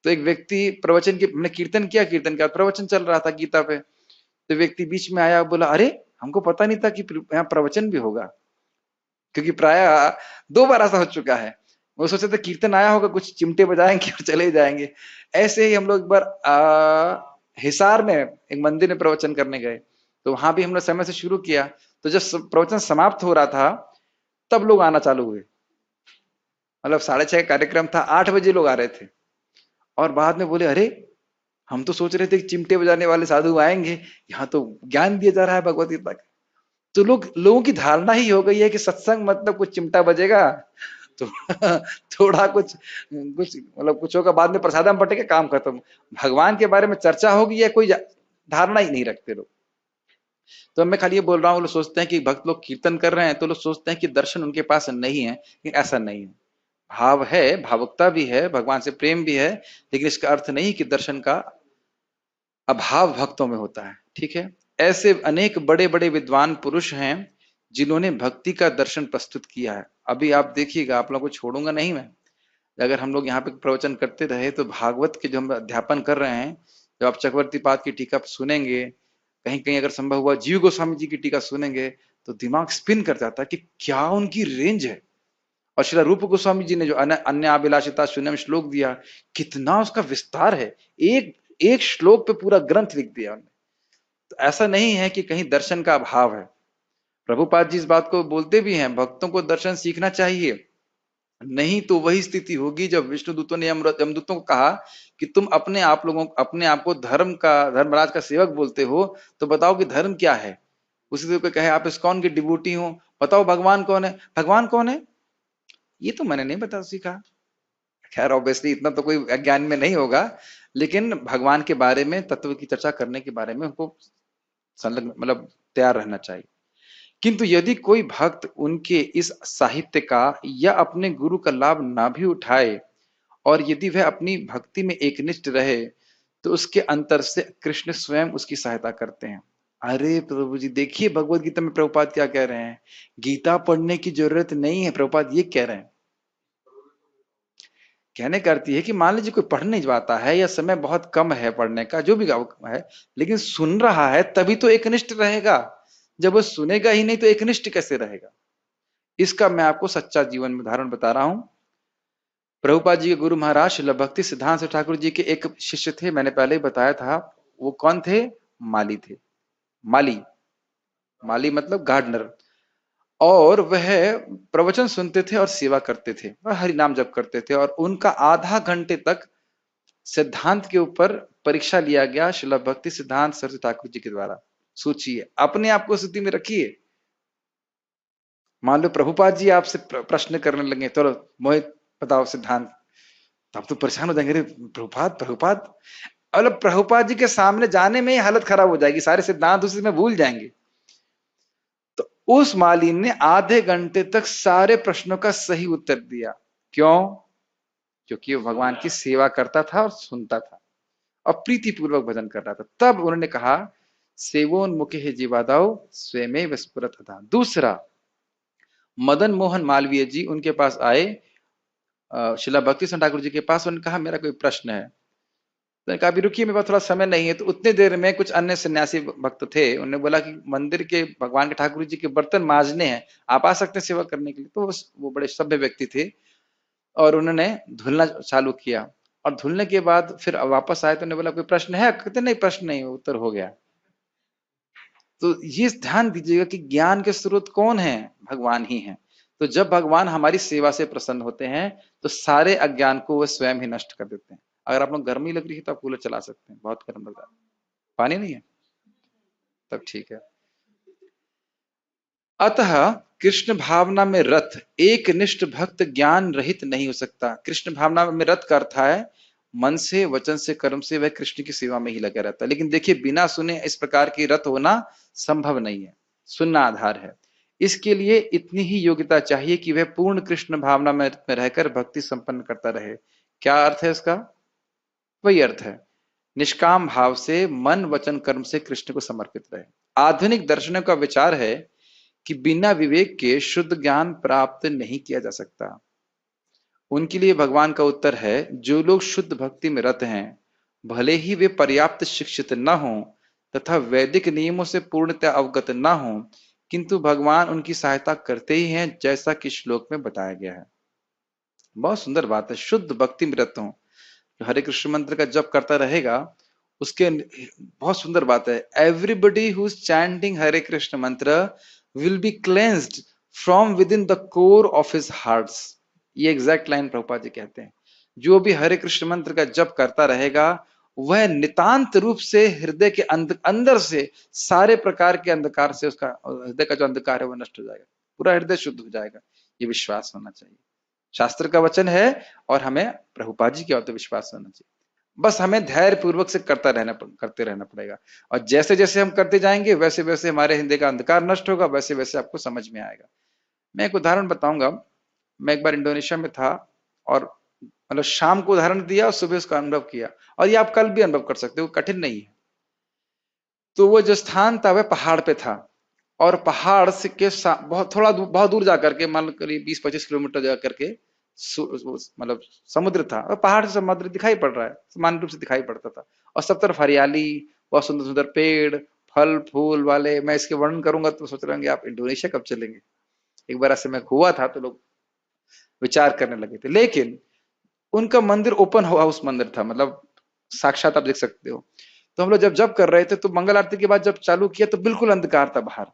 A: तो एक व्यक्ति प्रवचन की, हमने कीर्तन का प्रवचन चल रहा था गीता पे, तो व्यक्ति बीच में आया, बोला अरे हमको पता नहीं था कि यहाँ प्रवचन भी होगा, क्योंकि प्राय 2 बार ऐसा हो चुका है। वो सोचे थे कीर्तन आया होगा, कुछ चिमटे बजाएंगे और चले जाएंगे। ऐसे ही हम लोग एक बार हिसार में एक मंदिर में प्रवचन करने गए, तो वहां भी हमने समय से शुरू किया, तो जब प्रवचन समाप्त हो रहा था तब लोग आना चालू हुए। मतलब 6:30 का कार्यक्रम था, 8 बजे लोग आ रहे थे, और बाद में बोले अरे हम तो सोच रहे थे कि चिमटे बजाने वाले साधु आएंगे, यहाँ तो ज्ञान दिया जा रहा है भगवत गीता का। तो लोगों की धारणा ही हो गई है कि सत्संग मतलब कुछ चिमटा बजेगा, तो थोड़ा कुछ कुछ मतलब कुछ होगा, बाद में प्रसादम बटेगा, काम खत्म। भगवान के बारे में चर्चा होगी या कोई धारणा ही नहीं रखते लोग। तो मैं खाली ये बोल रहा हूँ, लोग सोचते हैं कि भक्त लोग कीर्तन कर रहे हैं तो लोग सोचते हैं कि दर्शन उनके पास नहीं है, लेकिन ऐसा नहीं है। भाव है, भावुकता भी है, भगवान से प्रेम भी है, लेकिन इसका अर्थ नहीं कि दर्शन का अभाव भक्तों में होता है। ठीक है, ऐसे अनेक बड़े बड़े विद्वान पुरुष हैं जिन्होंने भक्ति का दर्शन प्रस्तुत किया है। अभी आप देखिएगा, आप लोगों को छोड़ूंगा नहीं मैं, अगर हम लोग यहाँ पे प्रवचन करते रहे तो भागवत के जो हम अध्यापन कर रहे हैं, जब आप चक्रवर्ती पाद की टीका सुनेंगे, कहीं कहीं अगर संभव हुआ जीव गोस्वामी जी की टीका सुनेंगे, तो दिमाग स्पिन कर जाता है कि क्या उनकी रेंज है। और श्री रूप गोस्वामी जी ने जो अन्य अभिलाषिता शून्यम श्लोक दिया, कितना उसका विस्तार है, एक एक श्लोक पे पूरा ग्रंथ लिख दिया उन्होंने। तो ऐसा नहीं है कि कहीं दर्शन का अभाव है। प्रभुपाद जी इस बात को बोलते भी हैं, भक्तों को दर्शन सीखना चाहिए, नहीं तो वही स्थिति होगी जब विष्णु दूतों ने यमदूतों को कहा कि तुम अपने आप को धर्मराज का सेवक बोलते हो, तो बताओ कि धर्म क्या है। उसी से कोई कहे आप इस्कॉन की डिवोटी हो, बताओ भगवान कौन है, भगवान कौन है, ये तो मैंने नहीं बता सीखा। खैर ऑब्वियसली इतना तो कोई ज्ञान में नहीं होगा, लेकिन भगवान के बारे में, तत्व की चर्चा करने के बारे में उनको संलग्न मतलब तैयार रहना चाहिए। किंतु यदि कोई भक्त उनके इस साहित्य का या अपने गुरु का लाभ ना भी उठाए, और यदि वह अपनी भक्ति में एकनिष्ठ रहे, तो उसके अंतर से कृष्ण स्वयं उसकी सहायता करते हैं। अरे प्रभु जी देखिए, भगवत गीता में प्रभुपाद क्या कह रहे हैं, गीता पढ़ने की जरूरत नहीं है, प्रभुपाद ये कह रहे हैं। कहने का अर्थ है कि मान लीजिए कोई पढ़ नहीं पाता है या समय बहुत कम है पढ़ने का, जो भी है, लेकिन सुन रहा है, तभी तो एकनिष्ठ रहेगा। जब वो सुनेगा ही नहीं तो एकनिष्ठ कैसे रहेगा। इसका मैं आपको सच्चा जीवन में उदाहरण बता रहा हूं। प्रभुपाद जी के गुरु महाराज श्रील भक्ति सिद्धांत ठाकुर जी के एक शिष्य थे, मैंने पहले ही बताया था। वो कौन थे? माली थे। माली, माली मतलब गार्डनर। और वह प्रवचन सुनते थे और सेवा करते थे, वह हरि नाम जप करते थे, और उनका आधा घंटे तक सिद्धांत के ऊपर परीक्षा लिया गया श्रील भक्ति सिद्धांत सरस्वती ठाकुर जी के द्वारा। सोचिए, अपने आप को स्थिति में रखिए। मान लो प्रभुपाद जी आपसे प्रश्न करने लगे, तो मोहित बताओ सिद्धांत, तब तो परेशान हो जाएंगे, अरे प्रभुपाद प्रभुपाद। मतलब प्रभुपाद जी के सामने जाने में ही हालत खराब हो जाएगी, सारे सिद्धांत उसी में भूल जाएंगे। तो उस माली ने आधे घंटे तक सारे प्रश्नों का सही उत्तर दिया। क्यों? क्योंकि वो भगवान की सेवा करता था और सुनता था और प्रीतिपूर्वक भजन कर रहा था। तब उन्होंने कहा, सेवोन्मुखे जीवादाओ स्वयं स्फुरत था। दूसरा, मदन मोहन मालवीय जी उनके पास आए, शिला भक्ति सिंह ठाकुर जी के पास। उन्होंने कहा मेरा कोई प्रश्न है। तो कहा अभी रुकिए, मेरे पास थोड़ा समय नहीं है। तो उतने देर में कुछ अन्य सन्यासी भक्त थे, उन्होंने बोला कि मंदिर के भगवान के ठाकुर जी के बर्तन मांजने हैं, आप आ सकते हैं सेवा करने के लिए। तो वो बड़े सभ्य व्यक्ति थे और उन्होंने धुलना चालू किया। और धुलने के बाद फिर वापस आए तो उन्होंने बोला कोई प्रश्न है? कहते नहीं, प्रश्न नहीं, उत्तर हो गया। तो ये ध्यान दीजिएगा कि ज्ञान के स्रोत कौन है? भगवान ही है। तो जब भगवान हमारी सेवा से प्रसन्न होते हैं तो सारे अज्ञान को वह स्वयं ही नष्ट कर देते हैं। अगर आप लोग गर्मी लग रही है तो आप कूलर चला सकते हैं, बहुत गर्म लग रहा है। पानी नहीं है तब ठीक है। अतः कृष्ण भावना में रत एक निष्ठ भक्त ज्ञान रहित नहीं हो सकता। कृष्ण भावना में रत का अर्थ है मन से, वचन से, कर्म से वह कृष्ण की सेवा में ही लगा रहता है। लेकिन देखिए, बिना सुने इस प्रकार की रत होना संभव नहीं है, सुनना आधार है। इसके लिए इतनी ही योग्यता चाहिए कि वह पूर्ण कृष्ण भावना में रहकर भक्ति संपन्न करता रहे। क्या अर्थ है इसका? वही अर्थ है, निष्काम भाव से मन, वचन, कर्म से कृष्ण को समर्पित रहे। आधुनिक दर्शनों का विचार है कि बिना विवेक के शुद्ध ज्ञान प्राप्त नहीं किया जा सकता। उनके लिए भगवान का उत्तर है, जो लोग शुद्ध भक्ति में रत हैं, भले ही वे पर्याप्त शिक्षित न हों तथा वैदिक नियमों से पूर्णतः अवगत न हों, किंतु भगवान उनकी सहायता करते ही हैं, जैसा कि श्लोक में बताया गया है। बहुत सुंदर बात है, शुद्ध भक्ति में रत हों, हरे कृष्ण मंत्र का जप करता रहेगा, उसके बहुत सुंदर बात है, एवरीबडी हु इज चैंटिंग हरे कृष्ण मंत्र will be cleansed from with in the core of his hearts. ये एग्जैक्ट लाइन प्रभुपाद जी कहते हैं। जो भी हरे कृष्ण मंत्र का जप करता रहेगा वह नितांत रूप से हृदय के अंदर से सारे प्रकार के अंधकार से, उसका हृदय का जो अंधकार है वो नष्ट हो जाएगा, पूरा हृदय शुद्ध हो जाएगा। ये विश्वास होना चाहिए, शास्त्र का वचन है और हमें प्रभुपाद जी के होते विश्वास होना चाहिए। बस हमें धैर्य पूर्वक से करते रहना पड़ेगा। और जैसे जैसे हम करते जाएंगे वैसे वैसे हमारे हृदय का अंधकार नष्ट होगा, वैसे वैसे आपको समझ में आएगा। मैं एक उदाहरण बताऊंगा। मैं एक बार इंडोनेशिया में था और मतलब शाम को उदाहरण दिया और सुबह उसका अनुभव किया, और ये आप कल भी अनुभव कर सकते हो, कठिन नहीं है। तो वो जो स्थान था वह पहाड़ पे था, और पहाड़ से के बहुत बहुत दूर जाकर के, मान लो करीब 20-25 किलोमीटर जाकर के मतलब समुद्र था, और पहाड़ से समुद्र दिखाई पड़ रहा है, सामान्य रूप से दिखाई पड़ता था। और सब तरफ हरियाली, बहुत सुंदर सुंदर पेड़, फल फूल वाले। मैं इसके वर्णन करूंगा तो सोच रहे होंगे आप इंडोनेशिया कब चलेंगे। एक बार ऐसे में हुआ था तो लोग विचार करने लगे थे। लेकिन उनका मंदिर ओपन हाउस मंदिर था, मतलब साक्षात आप देख सकते हो। तो हम लोग जब जब कर रहे थे तो मंगल आरती के बाद जब चालू किया तो बिल्कुल अंधकार था बाहर,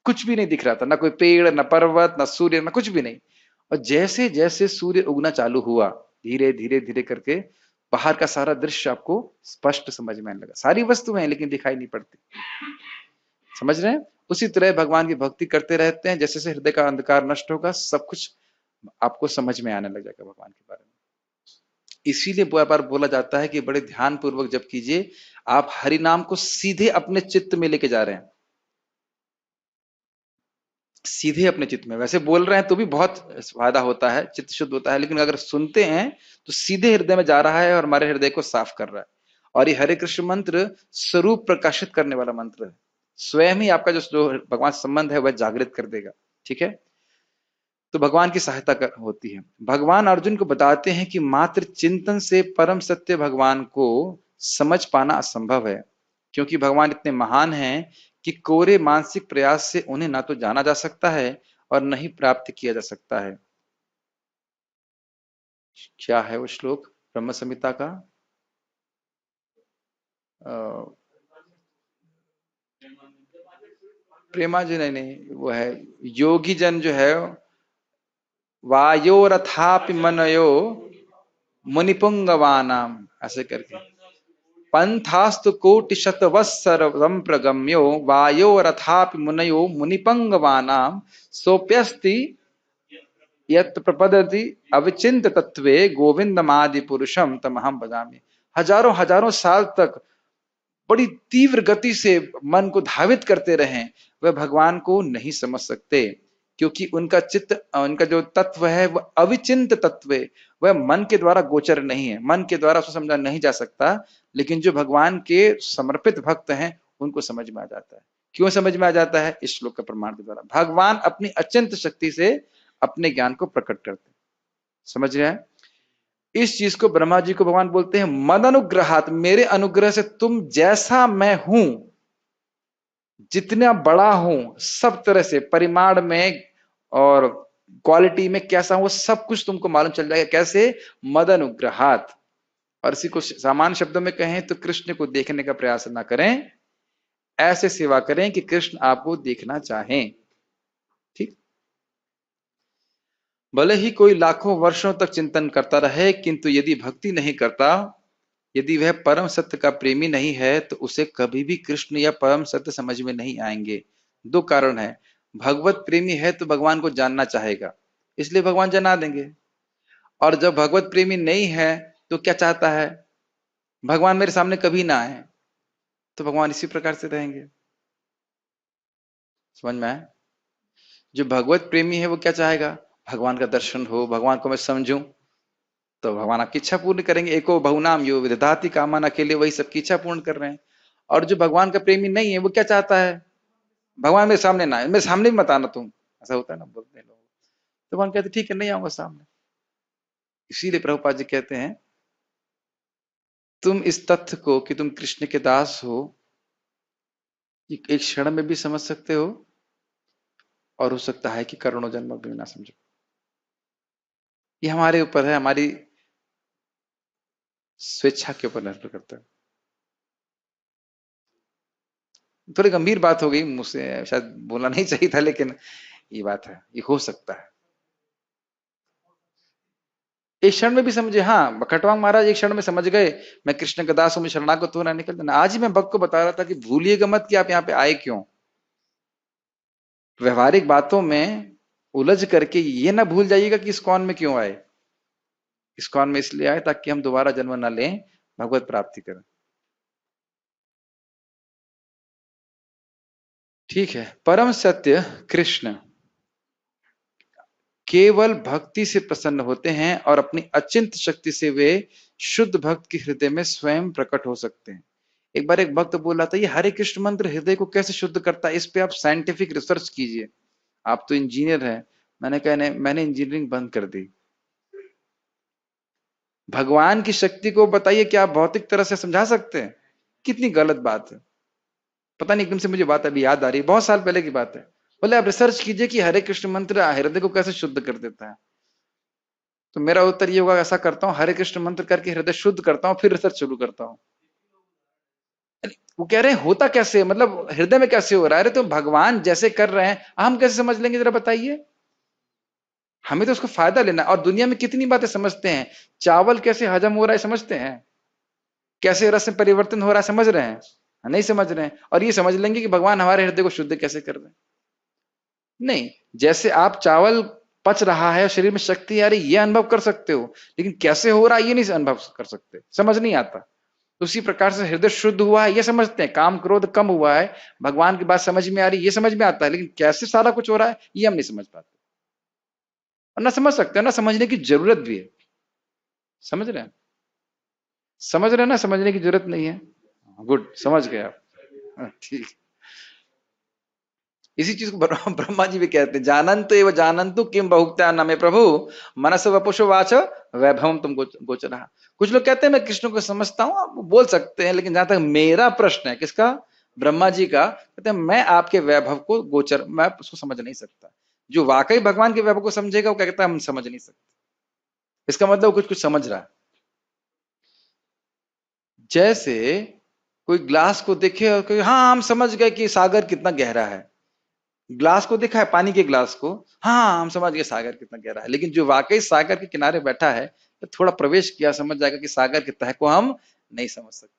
A: कुछ भी नहीं दिख रहा था, ना कोई पेड़, ना पर्वत, ना सूर्य, ना कुछ भी नहीं। और जैसे जैसे सूर्य उगना चालू हुआ, धीरे धीरे धीरे करके बाहर का सारा दृश्य आपको स्पष्ट समझ में आने लगा। सारी वस्तुएं हैं लेकिन दिखाई नहीं पड़ती, समझ रहे हैं? उसी तरह भगवान की भक्ति करते रहते हैं, जैसे जैसे हृदय का अंधकार नष्ट होगा सब कुछ आपको समझ में आने लग जाएगा भगवान के बारे में। इसीलिए बार बार बोला जाता है कि बड़े ध्यान पूर्वक जप कीजिए, आप हरि नाम को सीधे अपने चित्त में लेके जा रहे हैं, सीधे अपने चित्त में। वैसे बोल रहे हैं तो भी बहुत फायदा होता है, चित्त शुद्ध होता है, लेकिन अगर सुनते हैं तो सीधे हृदय में जा रहा है और हमारे हृदय को साफ कर रहा है। और ये हरे कृष्ण मंत्र स्वरूप प्रकाशित करने वाला मंत्र है, स्वयं ही आपका जो भगवान से संबंध है वह जागृत कर देगा। ठीक है, तो भगवान की सहायता होती है। भगवान अर्जुन को बताते हैं कि मात्र चिंतन से परम सत्य भगवान को समझ पाना असंभव है, क्योंकि भगवान इतने महान हैं कि कोरे मानसिक प्रयास से उन्हें ना तो जाना जा सकता है और न ही प्राप्त किया जा सकता है। क्या है वो श्लोक ब्रह्म संहिता का? प्रेमा जी, नहीं नहीं, वो है योगी जन जो है, वायोरथापि मनयो मुनिपुंगवानाम, ऐसे करके पंथास्तु कोटि शतवत्सरं प्रगम्यो वायोरथापि मुनयो मुनिपंगवानाम सोप्यस्ति यत् प्रपदति अविचिंत तत्वे गोविंदमादि पुरुषम तमहम भजामि। हजारों हजारों साल तक बड़ी तीव्र गति से मन को धावित करते रहें, वह भगवान को नहीं समझ सकते, क्योंकि उनका चित्त, उनका जो तत्व है वह अविचिंत तत्व है, वह मन के द्वारा गोचर नहीं है, मन के द्वारा उसको समझा नहीं जा सकता। लेकिन जो भगवान के समर्पित भक्त हैं उनको समझ में आ जाता है। क्यों समझ में आ जाता है? इस श्लोक का प्रमाण के द्वारा। भगवान अपनी अचिंत शक्ति से अपने ज्ञान को प्रकट करते हैं। समझ रहे हैं? इस चीज को ब्रह्मा जी को भगवान बोलते हैं मद अनुग्रहात, मेरे अनुग्रह से तुम जैसा मैं हूं, जितना बड़ा हूं, सब तरह से परिमाण में और क्वालिटी में कैसा हूं, सब कुछ तुमको मालूम चल जाएगा। कैसे? मद अनुग्रहात। और इसी को सामान्य शब्दों में कहें तो कृष्ण को देखने का प्रयास ना करें, ऐसे सेवा करें कि कृष्ण आपको देखना चाहें। ठीक? भले ही कोई लाखों वर्षों तक चिंतन करता रहे, किंतु यदि भक्ति नहीं करता, यदि वह परम सत्य का प्रेमी नहीं है, तो उसे कभी भी कृष्ण या परम सत्य समझ में नहीं आएंगे। दो कारण है। भगवत प्रेमी है तो भगवान को जानना चाहेगा, इसलिए भगवान जना देंगे। और जब भगवत प्रेमी नहीं है तो क्या चाहता है? भगवान मेरे सामने कभी ना आए, तो भगवान इसी प्रकार से रहेंगे। समझ में आए? जो भगवत प्रेमी है वो क्या चाहेगा? भगवान का दर्शन हो, भगवान को मैं समझूं, तो भगवान आपकी इच्छा पूर्ण करेंगे। एको बहुनाम यो विदधाति कामन, अकेले वही सबकी इच्छा पूर्ण कर रहे हैं। और जो भगवान का प्रेमी नहीं है वो क्या चाहता है? भगवान मेरे सामने ना आए, मेरे सामने भी मत आना तुम। ऐसा होता है ना, बोलते हैं लोग। तो भगवान कहते ठीक है, नहीं आऊंगा सामने। इसीलिए प्रभुपाद जी कहते हैं तुम इस तथ्य को कि तुम कृष्ण के दास हो, एक क्षण में भी समझ सकते हो, और हो सकता है कि करोड़ों जन्म भी ना समझो। ये हमारे ऊपर है, हमारी स्वेच्छा के ऊपर निर्भर करता है। थोड़ी गंभीर बात हो गई, मुझसे शायद बोलना नहीं चाहिए था, लेकिन ये बात है, ये हो सकता है। एक क्षण में भी समझे। हाँ, खटवांग महाराज एक क्षण में समझ गए, मैं कृष्ण का दास हूं, मैं शरणागत हूं, ना निकल जाना। आज ही मैं भक्त को बता रहा था कि भूलिएगा मत कि आप यहाँ पे आए क्यों। व्यवहारिक बातों में उलझ करके ये ना भूल जाइएगा कि इस्कॉन में क्यों आए। इस्कॉन में इसलिए आए ताकि हम दोबारा जन्म न लें, भगवत प्राप्ति करें। ठीक है। परम सत्य कृष्ण केवल भक्ति से प्रसन्न होते हैं और अपनी अचिंत शक्ति से वे शुद्ध भक्त के हृदय में स्वयं प्रकट हो सकते हैं। एक बार एक भक्त बोला था, ये हरे कृष्ण मंत्र हृदय को कैसे शुद्ध करता है, इस पे आप साइंटिफिक रिसर्च कीजिए, आप तो इंजीनियर हैं। मैंने कहा नहीं, मैंने इंजीनियरिंग बंद कर दी। भगवान की शक्ति को बताइए क्या आप भौतिक तरह से समझा सकते हैं? कितनी गलत बात है। पता नहीं, एकदम से मुझे बात अभी याद आ रही है, बहुत साल पहले की बात है। बोले आप रिसर्च कीजिए कि हरे कृष्ण मंत्र हृदय को कैसे शुद्ध कर देता है। तो मेरा उत्तर ये होगा, ऐसा करता हूँ, हरे कृष्ण मंत्र करके हृदय शुद्ध करता हूँ, फिर रिसर्च शुरू करता हूँ। वो कह रहे हैं होता कैसे, मतलब हृदय में कैसे हो रहा है? अरे तो भगवान जैसे कर रहे हैं हम कैसे समझ लेंगे, जरा बताइए। हमें तो उसको फायदा लेना। और दुनिया में कितनी बातें समझते हैं, चावल कैसे हजम हो रहा है समझते हैं, कैसे रस में परिवर्तन हो रहा है समझ रहे हैं? नहीं समझ रहे हैं। और ये समझ लेंगे कि भगवान हमारे हृदय को शुद्ध कैसे कर रहे हैं। नहीं, जैसे आप चावल पच रहा है, शरीर में शक्ति आ रही, ये अनुभव कर सकते हो, लेकिन कैसे हो रहा है ये नहीं अनुभव कर सकते, समझ नहीं आता। उसी प्रकार से हृदय शुद्ध हुआ है ये समझते हैं, काम क्रोध कम हुआ है, भगवान की बात समझ में आ रही, ये समझ में आता है, लेकिन कैसे सारा कुछ हो रहा है ये हम नहीं समझ पाते, और ना समझ सकते हैं, ना समझने की जरूरत भी है। समझ रहे हैं? समझ रहे हैं ना, समझने की जरूरत नहीं है। गुड, समझ गए आप। ठीक। इसी चीज को ब्रह्मा जी भी कहते हैं, जानंतु एवं जानंतु किम बहुक्त्या न मे प्रभु मनस वपुषो वाच वैभवम तुम गोचरा। कुछ लोग कहते हैं मैं कृष्ण को समझता हूं, आप बोल सकते हैं, लेकिन जहां तक मेरा प्रश्न है, किसका? ब्रह्मा जी का। कहते हैं मैं आपके वैभव को गोचर, मैं उसको समझ नहीं सकता। जो वाकई भगवान के वैभव को समझेगा वो क्या कहता है, हम समझ नहीं सकते। इसका मतलब कुछ कुछ समझ रहा है। जैसे कोई ग्लास को देखे और कोई, हाँ हम समझ गए कि सागर कितना गहरा है। ग्लास को देखा है, पानी के ग्लास को, हाँ हम समझ गए सागर कितना गहरा है, लेकिन जो वाकई सागर के किनारे बैठा है तो थोड़ा प्रवेश किया समझ जाएगा कि सागर की तह को हम नहीं समझ सकते।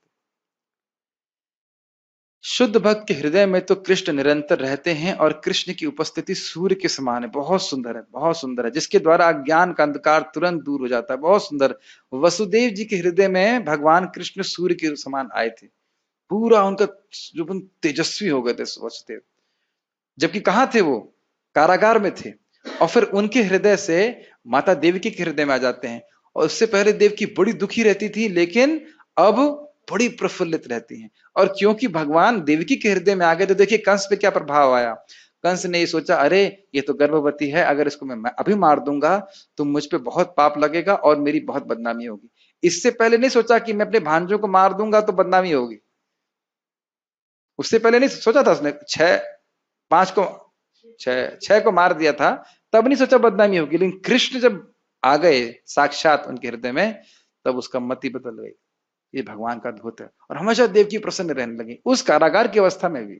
A: शुद्ध भक्त के हृदय में तो कृष्ण निरंतर रहते हैं और कृष्ण की उपस्थिति सूर्य के समान है। बहुत सुंदर है, बहुत सुंदर है, जिसके द्वारा अज्ञान का अंधकार तुरंत दूर हो जाता है। बहुत सुंदर। वसुदेव जी के हृदय में भगवान कृष्ण सूर्य के समान आए थे, पूरा उनका जो तेजस्वी हो गए थे वसुदेव। जबकि कहां थे वो? कारागार में थे। और फिर उनके हृदय से माता देवकी के हृदय में आ जाते हैं। और उससे पहले देवकी बड़ी दुखी रहती थी, लेकिन अब बड़ी प्रफुल्लित रहती हैं। और क्योंकि भगवान देवकी के हृदय में आ गए, तो देखिए कंस पे क्या प्रभाव आया। कंस ने ये सोचा, अरे ये तो गर्भवती है, अगर इसको मैं अभी मार दूंगा तो मुझ पे बहुत पाप लगेगा और मेरी बहुत बदनामी होगी। इससे पहले नहीं सोचा कि मैं अपने भांजों को मार दूंगा तो बदनामी होगी। उससे पहले नहीं सोचा था उसने, पांच को छह को मार दिया था, तब नहीं सोचा बदनामी होगी। लेकिन कृष्ण जब आ गए साक्षात उनके हृदय में, तब उसका मति बदल गई। ये भगवान का अद्भुत है। और हमेशा देव की प्रसन्न रहने लगी उस कारागार की अवस्था में भी।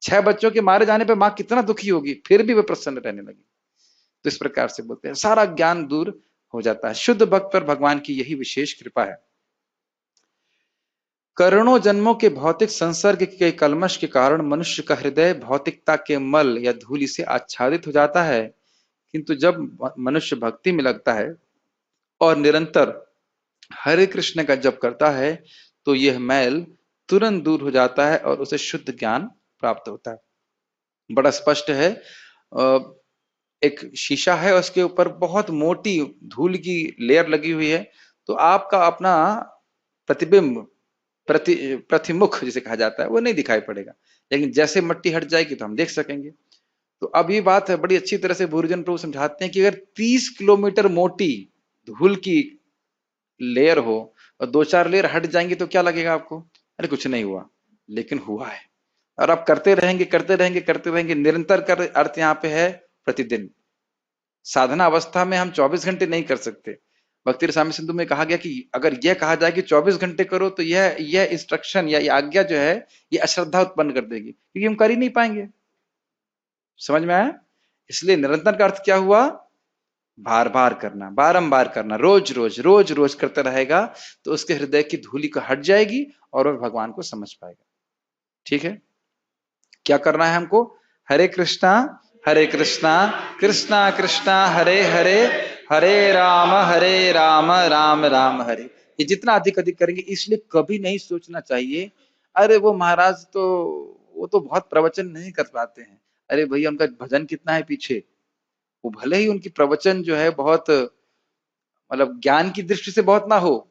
A: 6 बच्चों के मारे जाने पर मां कितना दुखी होगी, फिर भी वह प्रसन्न रहने लगी। तो इस प्रकार से बोलते हैं सारा ज्ञान दूर हो जाता है। शुद्ध भक्त पर भगवान की यही विशेष कृपा है। करोड़ों जन्मों के भौतिक संसर्ग के कलमश के कारण मनुष्य का हृदय भौतिकता के मल या धूलि से आच्छादित हो जाता है, किंतु जब मनुष्य भक्ति में लगता है और निरंतर हरे कृष्ण का जप करता है, तो यह मैल तुरंत दूर हो जाता है और उसे शुद्ध ज्ञान प्राप्त होता है। बड़ा स्पष्ट है। एक शीशा है, उसके ऊपर बहुत मोटी धूल की लेयर लगी हुई है, तो आपका अपना प्रतिबिंब, प्रतिमुख जिसे कहा जाता है, वो नहीं दिखाई पड़ेगा। लेकिन जैसे मट्टी हट जाएगी तो हम देख सकेंगे। तो अब ये बात है, बड़ी अच्छी तरह से भूरिजन प्रभु समझाते हैं कि अगर 30 किलोमीटर मोटी धूल की लेयर हो और 2-4 लेयर हट जाएंगे तो क्या लगेगा आपको? अरे कुछ नहीं हुआ, लेकिन हुआ है। और आप करते रहेंगे करते रहेंगे करते रहेंगे। निरंतर कर अर्थ यहाँ पे है प्रतिदिन। साधना अवस्था में हम 24 घंटे नहीं कर सकते। भक्ति रसामृत सिंधु में कहा गया कि अगर यह कहा जाए कि 24 घंटे करो, तो यह इंस्ट्रक्शन या यह आज्ञा जो है, यह अश्रद्धा उत्पन्न कर देगी, क्योंकि हम कर ही नहीं पाएंगे। समझ में आया? इसलिए निरंतर का अर्थ क्या हुआ? बार बार करना, बारंबार करना, रोज रोज रोज रोज करता रहेगा, तो उसके हृदय की धूलि को हट जाएगी और वह भगवान को समझ पाएगा। ठीक है, क्या करना है हमको? हरे कृष्णा कृष्णा कृष्णा हरे हरे, हरे राम राम राम हरे। ये जितना अधिक अधिक करेंगे। इसलिए कभी नहीं सोचना चाहिए, अरे वो महाराज तो वो तो बहुत प्रवचन नहीं कर पाते हैं। अरे भैया, उनका भजन कितना है पीछे। वो भले ही उनकी प्रवचन जो है बहुत, मतलब ज्ञान की दृष्टि से बहुत ना हो,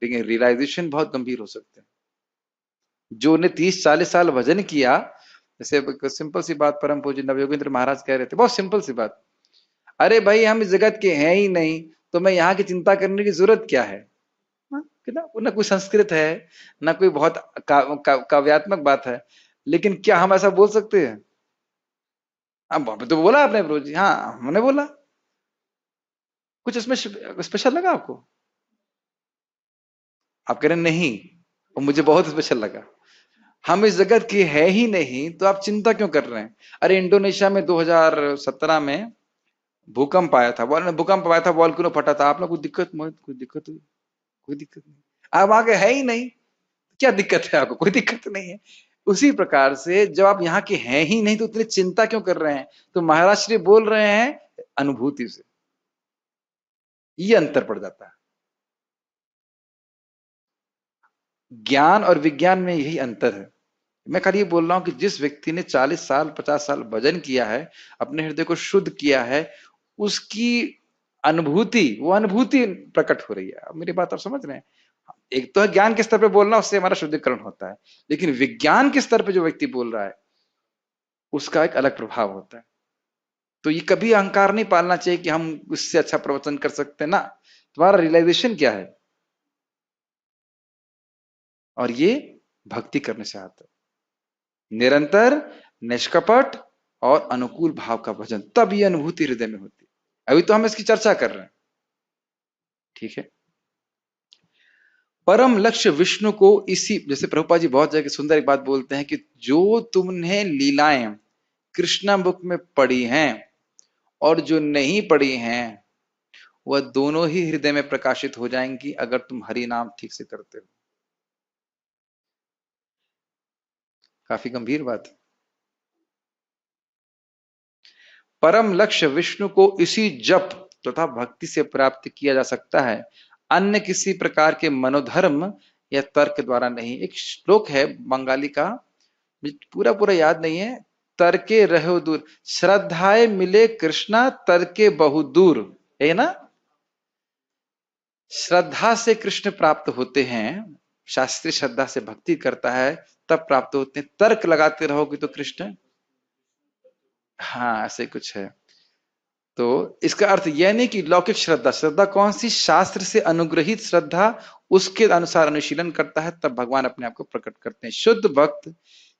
A: लेकिन रियलाइजेशन बहुत गंभीर हो सकते हैं। जो ने 30-40 साल भजन किया, जैसे सिंपल सी बात परम पूज्य नवयोगेंद्र महाराज कह रहे थे, बहुत सिंपल सी बात, अरे भाई हम इस जगत के हैं ही नहीं, तो मैं यहाँ की चिंता करने की जरूरत क्या है? ना कोई संस्कृत है, ना कोई बहुत काव्यात्मक बात है, लेकिन क्या हम ऐसा बोल सकते हैं? अब तो बोला आपने प्रभु जी, हाँ हमने बोला। कुछ इसमें स्पेशल लगा आपको? आप कह रहे नहीं, और मुझे बहुत स्पेशल लगा। हम इस जगत के है ही नहीं, तो आप चिंता क्यों कर रहे हैं? अरे इंडोनेशिया में 2017 में भूकंप आया था, भूकंप आया था, वॉल्केनो फटा था। आप लोग कोई दिक्कत हुई? कोई दिक्कत नहीं। आप आगे है ही नहीं, क्या दिक्कत है आपको? कोई दिक्कत नहीं है। उसी प्रकार से जब आप यहाँ के हैं ही नहीं, तो इतनी चिंता क्यों कर रहे हैं? तो महाराज श्री बोल रहे हैं अनुभूति से, ये अंतर पड़ जाता है। ज्ञान और विज्ञान में यही अंतर है। मैं खाली ये बोल रहा हूं कि जिस व्यक्ति ने 40 साल 50 साल भजन किया है, अपने हृदय को शुद्ध किया है, उसकी अनुभूति, वो अनुभूति प्रकट हो रही है। अब मेरी बात आप समझ रहे हैं? एक तो है ज्ञान के स्तर पे बोलना, उससे हमारा शुद्धिकरण होता है, लेकिन विज्ञान के स्तर पे जो व्यक्ति बोल रहा है, उसका एक अलग प्रभाव होता है। तो ये कभी अहंकार नहीं पालना चाहिए कि हम उससे अच्छा प्रवचन कर सकते हैं ना। तुम्हारा रियलाइजेशन क्या है? और ये भक्ति करने से आता है। निरंतर, निष्कपट और अनुकूल भाव का भजन, तब ये अनुभूति हृदय में होती है। अभी तो हम इसकी चर्चा कर रहे हैं। ठीक है। परम लक्ष्य विष्णु को इसी, जैसे प्रभुपाद जी बहुत जगह सुंदर एक बात बोलते हैं कि जो तुमने लीलाएं कृष्णा बुक में पढ़ी हैं और जो नहीं पढ़ी हैं, वह दोनों ही हृदय में प्रकाशित हो जाएंगी अगर तुम हरि नाम ठीक से करते हो। काफी गंभीर बात है। परम लक्ष्य विष्णु को इसी जप तथा भक्ति से प्राप्त किया जा सकता है, अन्य किसी प्रकार के मनोधर्म या तर्क द्वारा नहीं। एक श्लोक है बंगाली का, पूरा पूरा याद नहीं है, तर्के रहो दूर, श्रद्धाए मिले कृष्णा तर्के बहु दूर, है ना? श्रद्धा से कृष्ण प्राप्त होते हैं, शास्त्रीय श्रद्धा से भक्ति करता है तब प्राप्त होते हैं। तर्क लगाते रहोगे तो कृष्ण हाँ ऐसे कुछ है। तो इसका अर्थ यह नहीं कि लौकिक श्रद्धा, श्रद्धा कौन सी, शास्त्र से अनुग्रहित श्रद्धा, उसके अनुसार अनुशीलन करता है तब भगवान अपने आप को प्रकट करते हैं। शुद्ध भक्त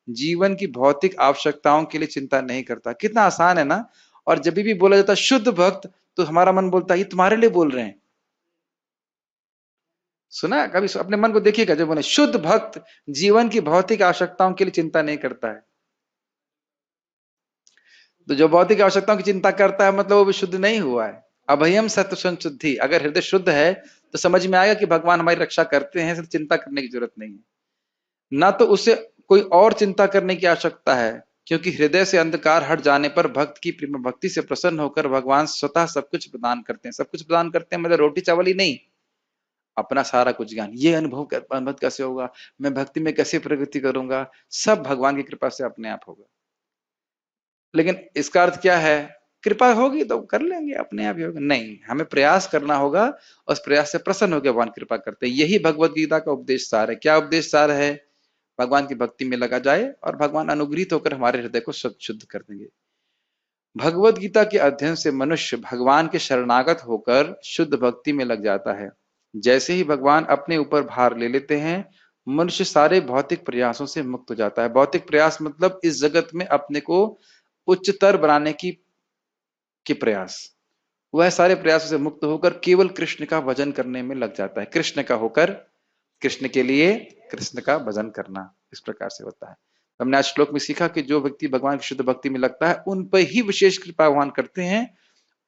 A: जीवन की भौतिक आवश्यकताओं के लिए चिंता नहीं करता। कितना आसान है ना। और जब भी बोला जाता है शुद्ध भक्त, तो हमारा मन बोलता है ये तुम्हारे लिए बोल रहे हैं। सुना है कभी? अपने मन को देखिएगा, जब बोले शुद्ध भक्त जीवन की भौतिक आवश्यकताओं के लिए चिंता नहीं करता है, तो जो भौतिक आवश्यकताओं की चिंता करता है मतलब वो भी शुद्ध नहीं हुआ है। अभयम सत्व संशुद्धि, अगर हृदय शुद्ध है तो समझ में आएगा कि भगवान हमारी रक्षा करते हैं, सिर्फ चिंता करने की जरूरत नहीं है। ना तो उसे कोई और चिंता करने की आवश्यकता है, क्योंकि हृदय से अंधकार हट जाने पर भक्त की प्रेम भक्ति से प्रसन्न होकर भगवान स्वतः सब कुछ प्रदान करते हैं। सब कुछ प्रदान करते हैं मतलब रोटी चावल ही नहीं, अपना सारा कुछ ज्ञान। ये अनुभव कैसे होगा, मैं भक्ति में कैसे प्रगति करूंगा, सब भगवान की कृपा से अपने आप होगा। लेकिन इसका अर्थ क्या है, कृपा होगी तो कर लेंगे अपने आप ही होगा? नहीं, हमें प्रयास करना होगा, और उस प्रयास से प्रसन्न होकर भगवान कृपा करते हैं। यही भगवत गीता का उपदेश सार है। क्या उपदेश सार है? भगवान की भक्ति में लगा जाए और भगवान अनुग्रहित होकर हमारे हृदय को शुद्ध कर देंगे। भगवत गीता के अध्ययन से मनुष्य भगवान के शरणागत होकर शुद्ध भक्ति में लग जाता है। जैसे ही भगवान अपने ऊपर भार ले लेते हैं, मनुष्य सारे भौतिक प्रयासों से मुक्त हो जाता है। भौतिक प्रयास मतलब इस जगत में अपने को उच्चतर बनाने की प्रयास, वह सारे प्रयासों से मुक्त होकर केवल कृष्ण का भजन करने में लग जाता है। कृष्ण का होकर कृष्ण के लिए कृष्ण का भजन करना, इस प्रकार से होता है। हमने आज श्लोक में सीखा कि जो व्यक्ति भगवान की शुद्ध भक्ति में लगता है उन पर ही विशेष कृपा भगवान करते हैं,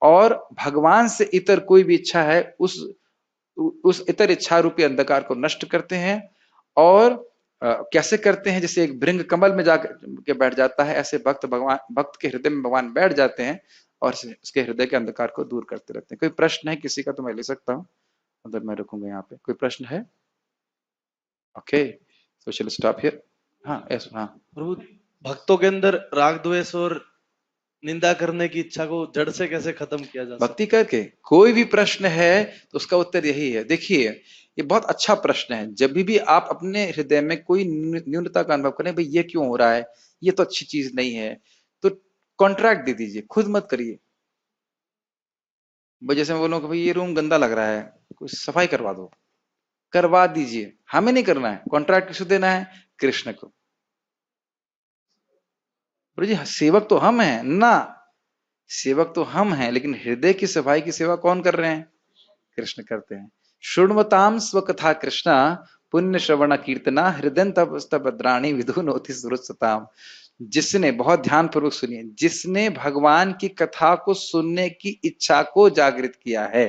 A: और भगवान से इतर कोई भी इच्छा है उस इतर इच्छा रूपी अंधकार को नष्ट करते हैं। और कैसे करते हैं? जैसे एक भृंग कमल में जाकर के बैठ जाता है, ऐसे भक्त के हृदय में भगवान बैठ जाते हैं और उसके हृदय के अंधकार को दूर करते रहते हैं। कोई प्रश्न है किसी का तो मैं ले सकता हूँ, अगर मैं रुकूंगा यहाँ पे। कोई प्रश्न है? Okay, so shall stop here. हाँ यस, हाँ।
C: प्रभु, भक्तों के अंदर राग द्वेष और निंदा करने की इच्छा को जड़ से कैसे खत्म किया जा सकता?
A: भक्ति करके। कोई भी प्रश्न है तो उसका उत्तर यही है। देखिए, ये बहुत अच्छा प्रश्न है। जब भी आप अपने हृदय में कोई न्यूनता का अनुभव करें, भाई ये क्यों हो रहा है, ये तो अच्छी चीज नहीं है, तो कॉन्ट्रैक्ट दे दीजिए, खुद मत करिए। भाई जैसे मैं बोलूं कि भाई ये रूम गंदा लग रहा है, कोई सफाई करवा दो, करवा दीजिए। हमें नहीं करना है, कॉन्ट्रैक्ट किसको देना है? कृष्ण को। बोले जी सेवक तो हम हैं ना, सेवक तो हम हैं, लेकिन हृदय की सफाई की सेवा कौन कर रहे हैं? कृष्ण करते हैं। शृण्वताम स्वकथा कृष्णा पुण्य श्रवण कीर्तना हृदय तपस्त्राणी विधुनोति सुरसताम। जिसने, बहुत ध्यान पूर्वक सुनिए, जिसने भगवान की कथा को सुनने की इच्छा को जागृत किया है,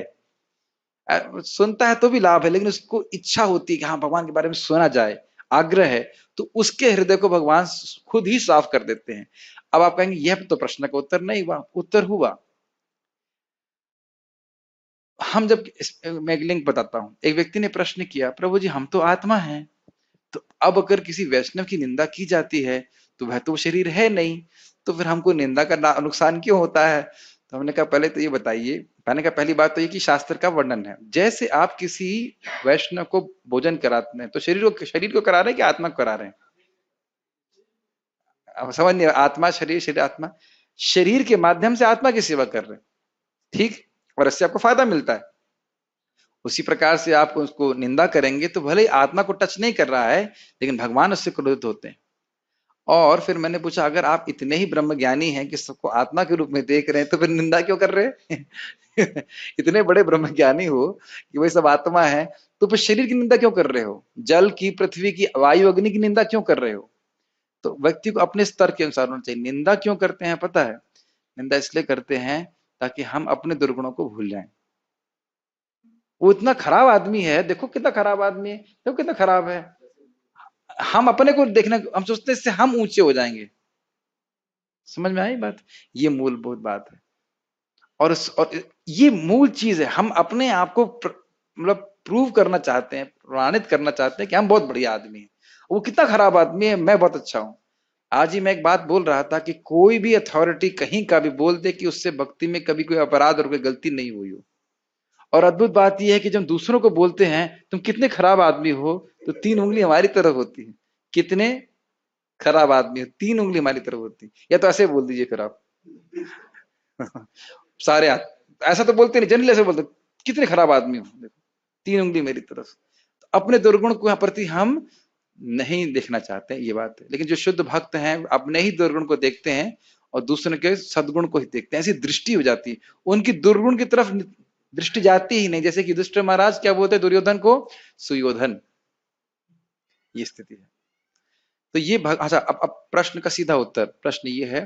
A: सुनता है तो भी लाभ है, लेकिन उसको इच्छा होती है कि हाँ भगवान के बारे में सुना जाए, आग्रह है, तो उसके हृदय को भगवान खुद ही साफ कर देते हैं। अब आप कहेंगे यह तो प्रश्न का उत्तर नहीं हुआ। उत्तर हुआ। हम जब, मैं एक लिंक बताता हूं। एक व्यक्ति ने प्रश्न किया, प्रभु जी हम तो आत्मा हैं, तो अब अगर किसी वैष्णव की निंदा की जाती है तो वह तो शरीर है नहीं, तो फिर हमको निंदा का नुकसान क्यों होता है? तो हमने कहा पहले तो ये बताइए। मैंने कहा पहली बात तो ये कि शास्त्र का वर्णन है। जैसे आप किसी वैष्णव को भोजन कराते हैं तो शरीर को करा रहे हैं कि आत्मा को करा रहे हैं? अब समझ नहीं, आत्मा शरीर, शरीर आत्मा, शरीर के माध्यम से आत्मा की सेवा कर रहे हैं, ठीक, और इससे आपको फायदा मिलता है। उसी प्रकार से आप उसको निंदा करेंगे तो भले ही आत्मा को टच नहीं कर रहा है, लेकिन भगवान उससे क्रोधित होते हैं। और फिर मैंने पूछा, अगर आप इतने ही ब्रह्म ज्ञानी हैं कि सबको आत्मा के रूप में देख रहे हैं, तो फिर निंदा क्यों कर रहे हैं? इतने बड़े ब्रह्म ज्ञानी हो कि वही सब आत्मा है, तो फिर शरीर की निंदा क्यों कर रहे हो? जल की, पृथ्वी की, वायु, अग्नि की निंदा क्यों कर रहे हो? तो व्यक्ति को अपने स्तर के अनुसार होना चाहिए। निंदा क्यों करते हैं पता है? निंदा इसलिए करते हैं ताकि हम अपने दुर्गुणों को भूल जाएं। वो इतना खराब आदमी है, देखो कितना खराब आदमी है, देखो कितना खराब है। हम अपने को देखने, हम सोचते हैं इससे हम ऊंचे हो जाएंगे। समझ में आई बात? ये मूलभूत बात है। और ये मूल चीज है। हम अपने आप को मतलब प्रूव करना चाहते हैं, प्रमाणित करना चाहते हैं कि हम बहुत बढ़िया आदमी हैं, वो कितना खराब आदमी है, मैं बहुत अच्छा हूं। आज ही मैं एक बात बोल रहा था कि कोई भी अथॉरिटी कहीं का भी बोल दे कि उससे भक्ति में कभी कोई अपराध और कोई गलती नहीं हुई हो, और अद्भुत बात यह है कि जब दूसरों को बोलते हैं तुम कितने खराब आदमी हो, तो 3 उंगली हमारी तरफ होती है। कितने खराब आदमी हो, 3 उंगली हमारी तरफ होती है। या तो ऐसे बोल दीजिए फिर आप, सारे ऐसा तो बोलते नहीं, जनरली ऐसे बोलते कितने खराब आदमी हो, देखो 3 उंगली मेरी तरफ। तो अपने दुर्गुण को यहाँ प्रति हम नहीं देखना चाहते हैं, ये बात है। लेकिन जो शुद्ध भक्त हैं अपने ही दुर्गुण को देखते हैं और दूसरे के सद्गुण को ही देखते हैं, ऐसी दृष्टि हो जाती है, उनकी दुर्गुण की तरफ दृष्टि जाती ही नहीं। जैसे कि युधिष्ठिर महाराज क्या बोलते हैं दुर्योधन को, सुयोधन, ये स्थिति है। तो ये अच्छा, अब प्रश्न का सीधा उत्तर, प्रश्न ये है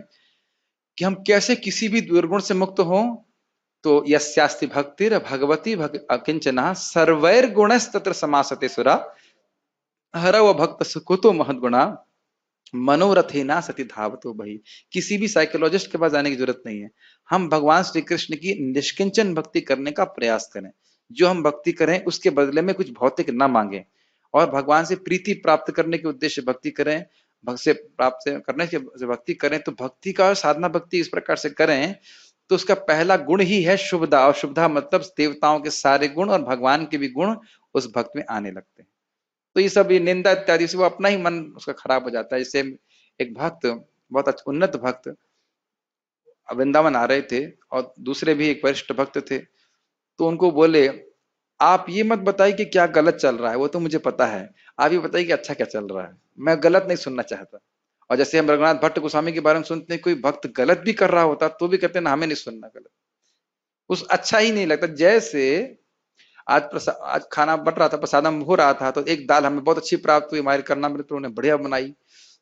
A: कि हम कैसे किसी भी दुर्गुण से मुक्त हों। तो यस्यास्ति भक्तिर् भगवती अकिंचना सर्वैर गुणस्तत्र समासते सुरा हरव भक्त सुकुतो महद्गुणा मनोरथेना सती धावतो भई। किसी भी साइकोलॉजिस्ट के पास जाने की जरूरत नहीं है, हम भगवान श्री कृष्ण की निष्किंचन भक्ति करने का प्रयास करें। जो हम भक्ति करें उसके बदले में कुछ भौतिक ना मांगे और भगवान से प्रीति प्राप्त करने के उद्देश्य भक्ति करें, भक्त से प्राप्त करने के भक्ति करें। तो भक्ति का साधना भक्ति इस प्रकार से करें तो उसका पहला गुण ही है शुभदा, और शुभदा मतलब देवताओं के सारे गुण और भगवान के भी गुण उस भक्त में आने लगते हैं। तो ये सब ये निंदा इत्यादि से वो अपना ही मन उसका खराब हो जाता है। जैसे एक भक्त, बहुत अच्छा उन्नत भक्त वृंदावन आ रहे थे और दूसरे भी एक वरिष्ठ भक्त थे, तो उनको बोले आप ये मत बताइए कि क्या गलत चल रहा है, वो तो मुझे पता है, आप ये बताइए कि अच्छा क्या चल रहा है, मैं गलत नहीं सुनना चाहता। और जैसे हम रघुनाथ भट्ट गोस्वामी के बारे में सुनते हैं, कोई भक्त गलत भी कर रहा होता तो भी कहते हैं ना हमें नहीं सुनना गलत, उस अच्छा ही नहीं लगता। जैसे आज खाना बट रहा था, प्रसादम हो रहा था, तो एक दाल हमें बहुत अच्छी प्राप्त हुई, हमारे करना मित्रों ने बढ़िया बनाई,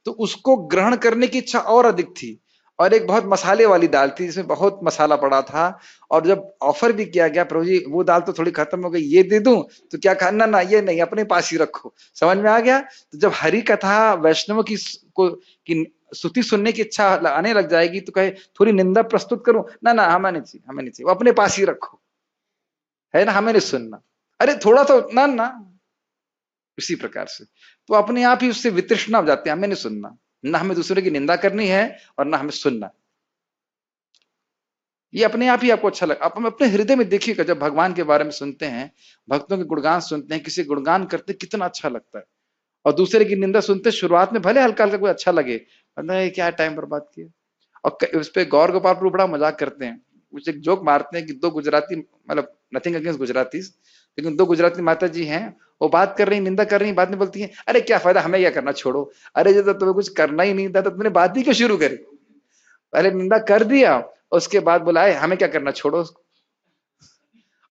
A: तो उसको ग्रहण करने की इच्छा और अधिक थी। और एक बहुत मसाले वाली दाल थी जिसमें बहुत मसाला पड़ा था, और जब ऑफर भी किया गया प्रभु जी वो दाल तो थोड़ी खत्म हो गई, ये दे दूं, तो क्या खाना, ना ये नहीं, अपने पास ही रखो। समझ में आ गया। तो जब हरि कथा वैष्णव की स्तुति सुनने की इच्छा आने लग जाएगी तो कहे थोड़ी निंदा प्रस्तुत करूं, ना ना हमें नहीं चाहिए, हमें नहीं चाहिए, वो अपने पास ही रखो, है ना, हमें नहीं सुनना, अरे थोड़ा तो ना ना। इसी प्रकार से तो अपने आप ही उससे वितृष्णा हो जाते हैं, हमें नहीं सुनना, ना हमें दूसरे की निंदा करनी है और ना हमें सुनना। ये अपने आप ही आपको अच्छा लगा। आप अपने हृदय में देखिएगा, जब भगवान के बारे में सुनते हैं, भक्तों के गुणगान सुनते हैं, किसी गुणगान करते कितना अच्छा लगता है, और दूसरे की निंदा सुनते शुरुआत में भले हल्का हल्का कोई अच्छा लगे, मतलब क्या टाइम बर्बाद किया। और उस पर गौर गोपाल प्रभु बड़ा मजाक करते हैं, कुछ एक जोक मारते हैं कि दो गुजराती, मतलब नथिंग अगेंस्ट गुजराती, लेकिन दो गुजराती माता जी हैं, वो बात कर रही, निंदा कर रही, बाद में बोलती हैं अरे क्या फायदा, हमें क्या करना, छोड़ो। अरे जब तुम्हें कुछ करना ही नहीं था तो तुमने बात ही क्यों शुरू करी, पहले निंदा कर दिया उसके बाद बुलाए हमें क्या करना, छोड़ो उसको।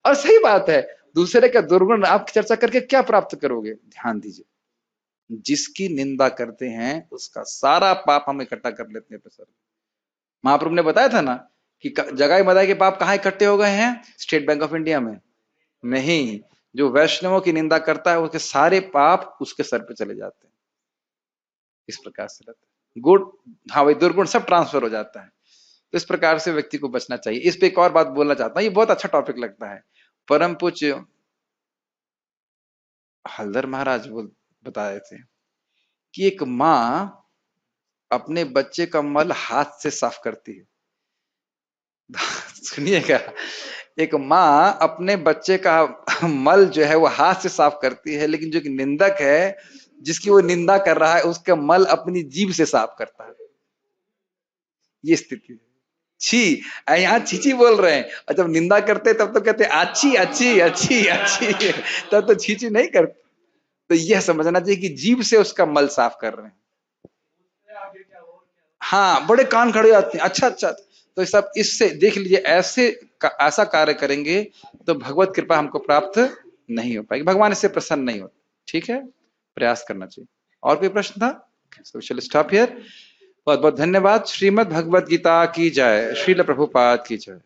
A: और सही बात है, दूसरे का दुर्गुण आप चर्चा करके क्या प्राप्त करोगे। ध्यान दीजिए, जिसकी निंदा करते हैं उसका सारा पाप हम इकट्ठा कर लेते हैं सर। महाप्रभु ने बताया था ना कि जगाई मदाई के पाप कहाँ इकट्ठे हो गए हैं, स्टेट बैंक ऑफ इंडिया में नहीं। जो वैष्णवों की निंदा करता है उसके सारे पाप उसके सर पे चले जाते हैं। इस प्रकार से रहता है गुण, हाँ भाई दुर्गुण सब ट्रांसफर हो जाता है। तो इस प्रकार से व्यक्ति को बचना चाहिए। इस पे एक और बात बोलना चाहता हूं, ये बहुत अच्छा टॉपिक लगता है। परम पूज्य हल्दर महाराज बता रहे थे कि एक माँ अपने बच्चे का मल हाथ से साफ करती है। सुनिएगा, एक माँ अपने बच्चे का मल जो है वो हाथ से साफ करती है, लेकिन जो कि निंदक है जिसकी वो निंदा कर रहा है उसका मल अपनी जीभ से साफ करता है। ये स्थिति है। छी, यहाँ छीची बोल रहे हैं, और जब निंदा करते तब तो कहते अच्छी अच्छी अच्छी अच्छी, तब तो छीची नहीं करते। तो यह समझना चाहिए कि जीभ से उसका मल साफ कर रहे हैं। हाँ, बड़े कान खड़े जाते हैं, अच्छा अच्छा। तो सब इससे देख लीजिए, ऐसा कार्य करेंगे तो भगवत कृपा हमको प्राप्त नहीं हो पाएगी, भगवान इससे प्रसन्न नहीं होते। ठीक है, प्रयास करना चाहिए। और कोई प्रश्न था? So we shall stop here. बहुत बहुत धन्यवाद। श्रीमद् भगवद गीता की जय, श्रील प्रभुपाद की जय।